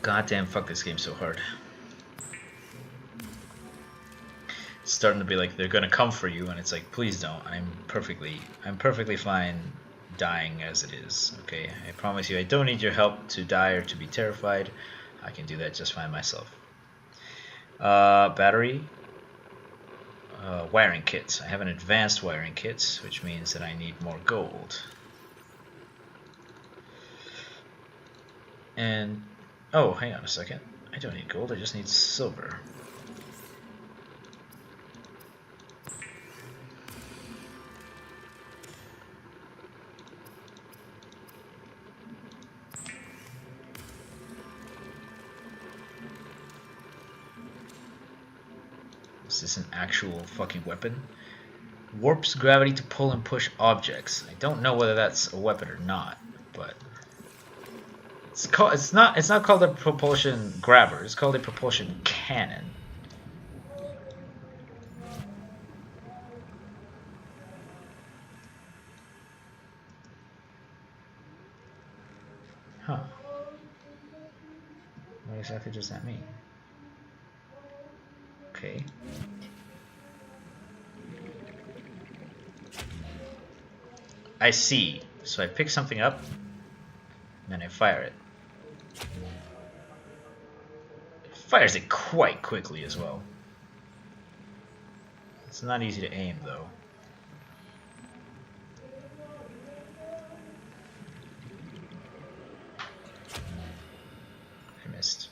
Goddamn, fuck this game so hard. It's starting to be like they're gonna come for you, and it's like, please don't. I'm perfectly fine dying as it is. Okay, I promise you, I don't need your help to die or to be terrified. I can do that just fine myself. Battery. Wiring kits. I have an advanced wiring kit, which means that I need more gold. And oh, hang on a second. I don't need gold, I just need silver. Is this an actual fucking weapon? Warps gravity to pull and push objects. I don't know whether that's a weapon or not, but it's not called a propulsion grabber. It's called a propulsion cannon. Huh. What exactly does that mean? Okay. I see. So I pick something up, and then I fire it. It fires it quite quickly as well. It's not easy to aim though. I missed.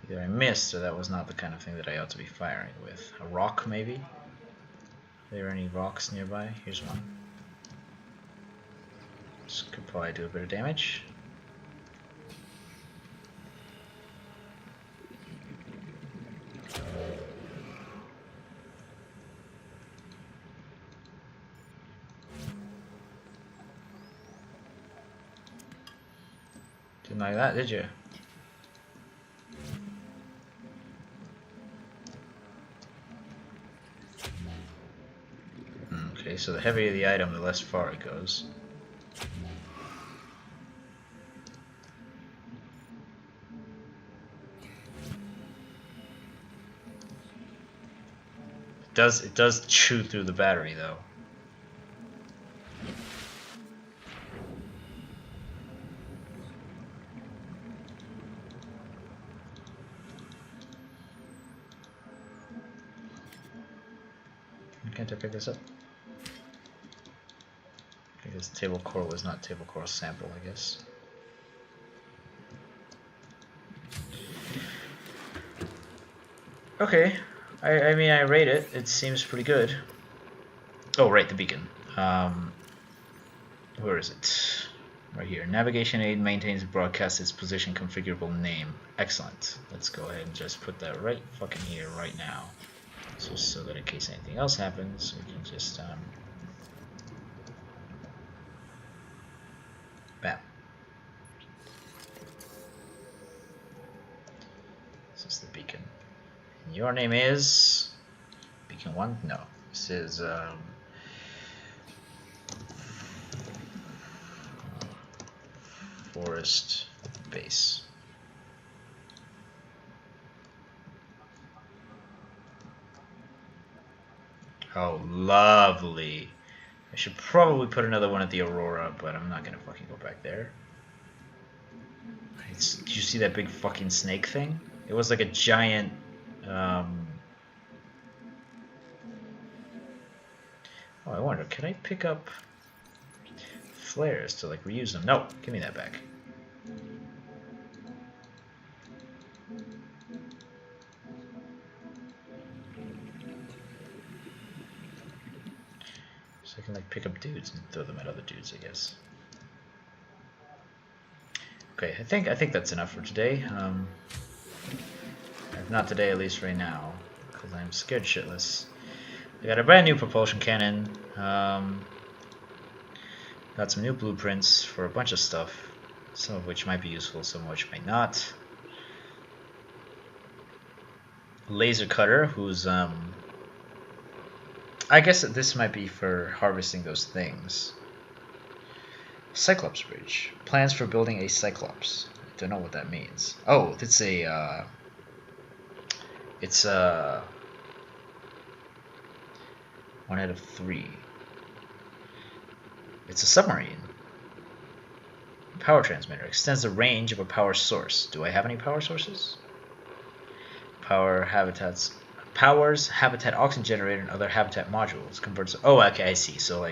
Either I missed or that was not the kind of thing that I ought to be firing with. A rock maybe? Are there any rocks nearby? Here's one. This could probably do a bit of damage. Didn't like that, did you? Okay, so the heavier the item, the less far it goes. It does chew through the battery though. Can't I pick this up? I guess table core was not table core sample, I guess. Okay, I mean I rate it. It seems pretty good. Oh right, the beacon. Where is it? Right here. Navigation aid maintains and broadcasts its position configurable name. Excellent. Let's go ahead and just put that right fucking here right now. So that in case anything else happens, we can just bam. This is the beacon. And your name is Beacon 1? No. This is Forest Base. Oh, lovely. I should probably put another one at the Aurora, but I'm not gonna fucking go back there. Did you see that big fucking snake thing? It was like a giant, Oh, I wonder, can I pick up flares to like reuse them? No, give me that back. So I can like pick up dudes and throw them at other dudes, I guess. Okay, I think that's enough for today. If not today, at least right now, because I'm scared shitless. I got a brand new propulsion cannon. Got some new blueprints for a bunch of stuff, some of which might be useful, some of which might not. Laser cutter, who's I guess that this might be for harvesting those things. Cyclops bridge. Plans for building a Cyclops. Don't know what that means. Oh, it's a one out of 3. It's a submarine. Power transmitter. Extends the range of a power source. Do I have any power sources? Powers habitat oxygen generator and other habitat modules. Converts. Oh, okay, I see. So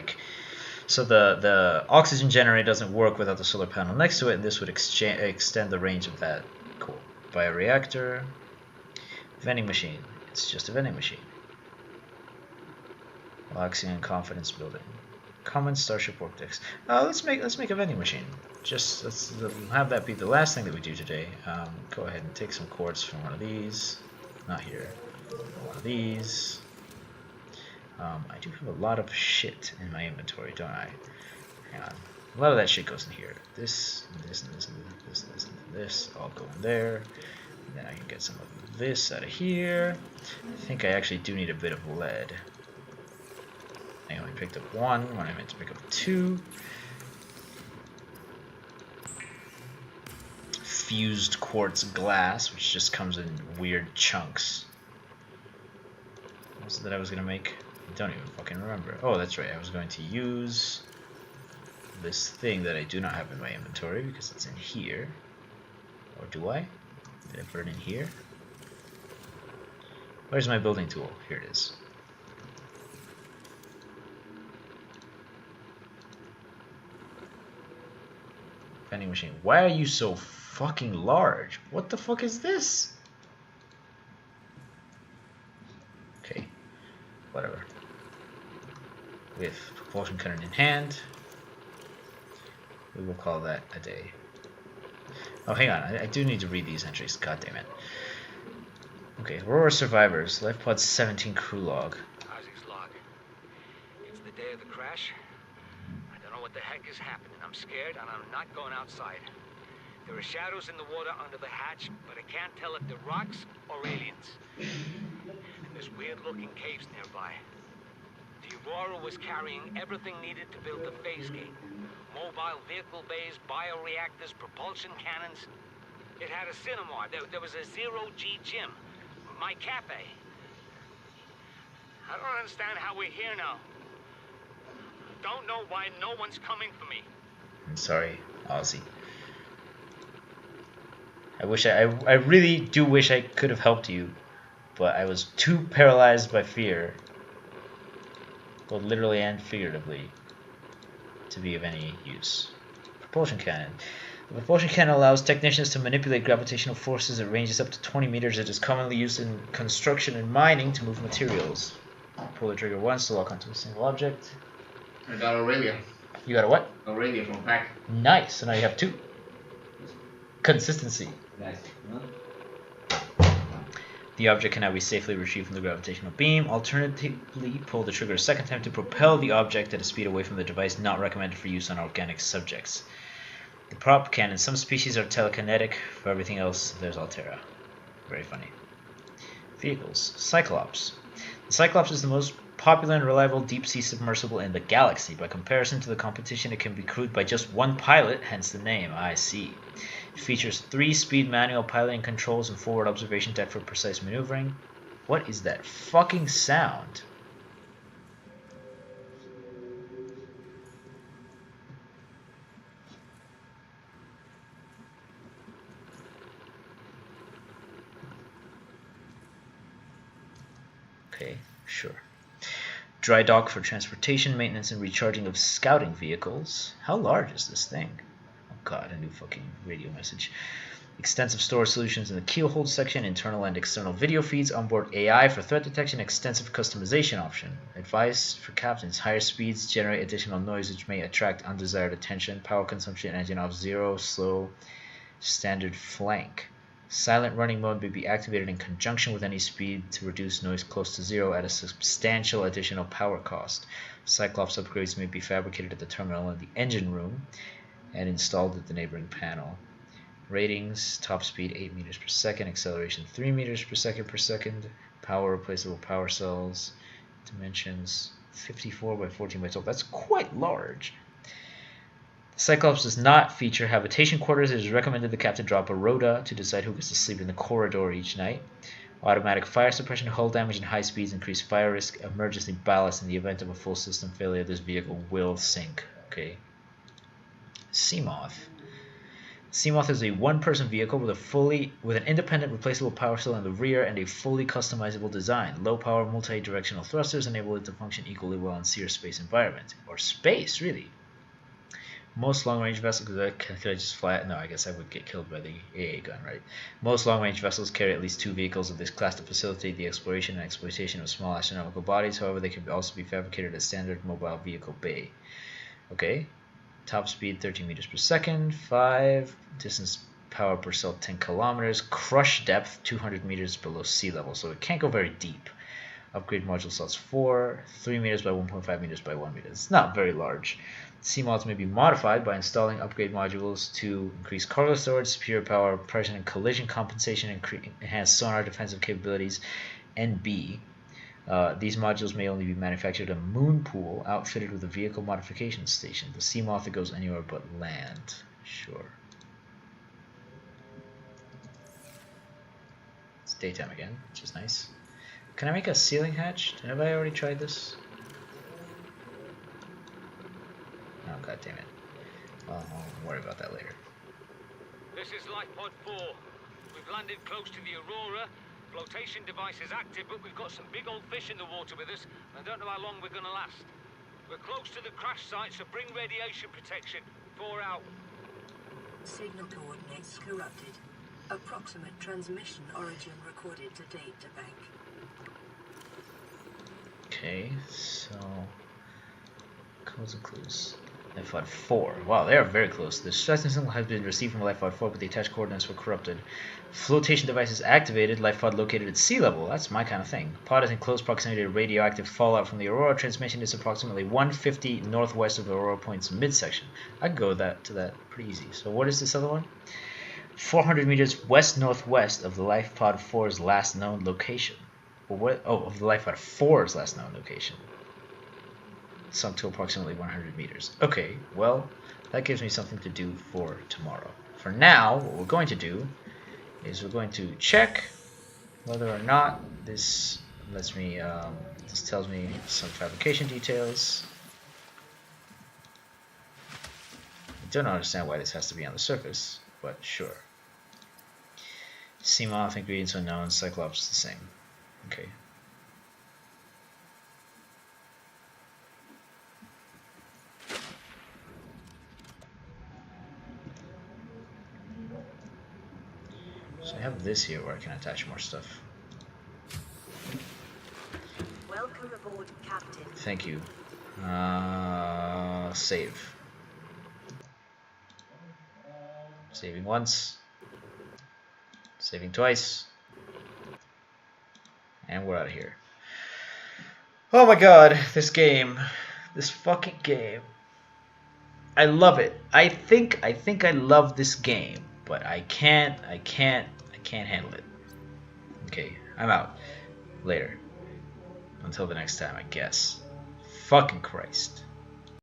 the oxygen generator doesn't work without the solar panel next to it, and this would extend the range of that. Cool. Bioreactor. Vending machine. It's just a vending machine. Oxygen confidence building. Common starship work decks. Let's make a vending machine. Just let's have that be the last thing that we do today. Go ahead and take some quartz from one of these. Not here. One of these. I do have a lot of shit in my inventory, don't I? Hang on. A lot of that shit goes in here. This, and this, and this, and this, and this, and this, all go in there. And then I can get some of this out of here. I think I actually do need a bit of lead. I only picked up 1 when I meant to pick up 2. Fused quartz glass, which just comes in weird chunks. What was it that I was going to make? I don't even fucking remember. Oh, that's right. I was going to use this thing that I do not have in my inventory because it's in here. Or do I? Did I put it in here? Where's my building tool? Here it is. Vending machine. Why are you so fucking large? What the fuck is this? Okay, whatever. With propulsion cannon in hand, we will call that a day. Oh, hang on. I do need to read these entries. God damn it. Okay, Aurora survivors. Life pod 17 crew log. Isaac's log. It's the day of the crash. I don't know what the heck is happening. I'm scared and I'm not going outside. There are shadows in the water under the hatch, but I can't tell if they're rocks or aliens. And there's weird-looking caves nearby. The Aurora was carrying everything needed to build the phase gate. Mobile vehicle bays, bioreactors, propulsion cannons. It had a cinema. There was a zero-G gym. My cafe. I don't understand how we're here now. Don't know why no one's coming for me. I'm sorry, Ozzy. I really do wish I could have helped you, but I was too paralyzed by fear, both literally and figuratively, to be of any use. Propulsion cannon. The propulsion cannon allows technicians to manipulate gravitational forces at ranges up to 20 meters. It is commonly used in construction and mining to move materials. Pull the trigger once to lock onto a single object. I got Aurelia. You got a what? Aurelia from pack. Nice. So now you have 2. Consistency. Nice. The object can now be safely retrieved from the gravitational beam. Alternatively, pull the trigger a second time to propel the object at a speed away from the device, not recommended for use on organic subjects. The prop cannon. Some species are telekinetic. For everything else, there's Altera. Very funny. Vehicles. Cyclops. The Cyclops is the most popular and reliable deep-sea submersible in the galaxy. By comparison to the competition, it can be crewed by just one pilot, hence the name, I see. It features 3-speed manual piloting controls and forward observation deck for precise maneuvering. What is that fucking sound? Okay, sure. Dry dock for transportation, maintenance, and recharging of scouting vehicles. How large is this thing? Oh god, a new fucking radio message. Extensive storage solutions in the keel hold section, internal and external video feeds, onboard AI for threat detection, extensive customization option. Advice for captains: higher speeds generate additional noise which may attract undesired attention. Power consumption engine off 0, slow, standard flank. Silent running mode may be activated in conjunction with any speed to reduce noise close to 0 at a substantial additional power cost. Cyclops upgrades may be fabricated at the terminal in the engine room and installed at the neighboring panel. Ratings: top speed 8 meters per second, acceleration 3 meters per second, power replaceable power cells, dimensions 54 by 14 by 12. That's quite large. Cyclops does not feature habitation quarters. It is recommended the captain drop a rota to decide who gets to sleep in the corridor each night. Automatic fire suppression, hull damage, and high speeds increase fire risk. Emergency ballast: in the event of a full system failure, this vehicle will sink. Okay. Seamoth. Seamoth is a one-person vehicle with an independent replaceable power cell in the rear and a fully customizable design. Low-power multi-directional thrusters enable it to function equally well in sea or space environment. Or space, really. Most long-range vessels, could I just fly it? No, I guess I would get killed by the AA gun, right? Most long-range vessels carry at least 2 vehicles of this class to facilitate the exploration and exploitation of small astronomical bodies. However, they can also be fabricated as standard mobile vehicle bay. Okay. Top speed 13 meters per second, 5. Distance power per cell 10 kilometers. Crush depth 200 meters below sea level, so it can't go very deep. Upgrade module slots 4, 3 meters by 1.5 meters by 1 meter. It's not very large. Seamoths may be modified by installing upgrade modules to increase cargo storage, superior power, pressure and collision compensation, and enhance sonar defensive capabilities, and B. These modules may only be manufactured in Moonpool, outfitted with a vehicle modification station. The Seamoth that goes anywhere but land. Sure. It's daytime again, which is nice. Can I make a ceiling hatch? Have I already tried this? Oh, god damn it. Well, I'll worry about that later. This is Lifepod 4. We've landed close to the Aurora. Flotation device is active, but we've got some big old fish in the water with us, and I don't know how long we're gonna last. We're close to the crash site, so bring radiation protection. 4 out. Signal coordinates corrupted. Approximate transmission origin recorded to date to bank. Okay, so codes and clues. Life Pod 4. Wow, they are very close. The stressing signal has been received from Life Pod 4, but the attached coordinates were corrupted. Flotation device is activated. Life pod located at sea level. That's my kind of thing. Pod is in close proximity to radioactive fallout from the Aurora. Transmission is approximately 150 northwest of the Aurora Point's midsection. I could go to that pretty easy. So what is this other one? 400 meters west-northwest of the Life Pod 4's last known location. Well, what? Oh, of the Life Pod 4's last known location. Sunk to approximately 100 meters. Okay, well, that gives me something to do for tomorrow. For now, what we're going to do is we're going to check whether or not this lets me, this tells me some fabrication details. I don't understand why this has to be on the surface, but sure. Seamoth, ingredients unknown, Cyclops the same. Okay. So I have this here where I can attach more stuff. Welcome aboard, Captain. Thank you. Save. Saving once. Saving twice. And we're out of here. Oh my god, this game. This fucking game. I love it. I think I love this game, but I can't handle it. Okay, I'm out. Later. Until the next time, I guess. Fucking Christ.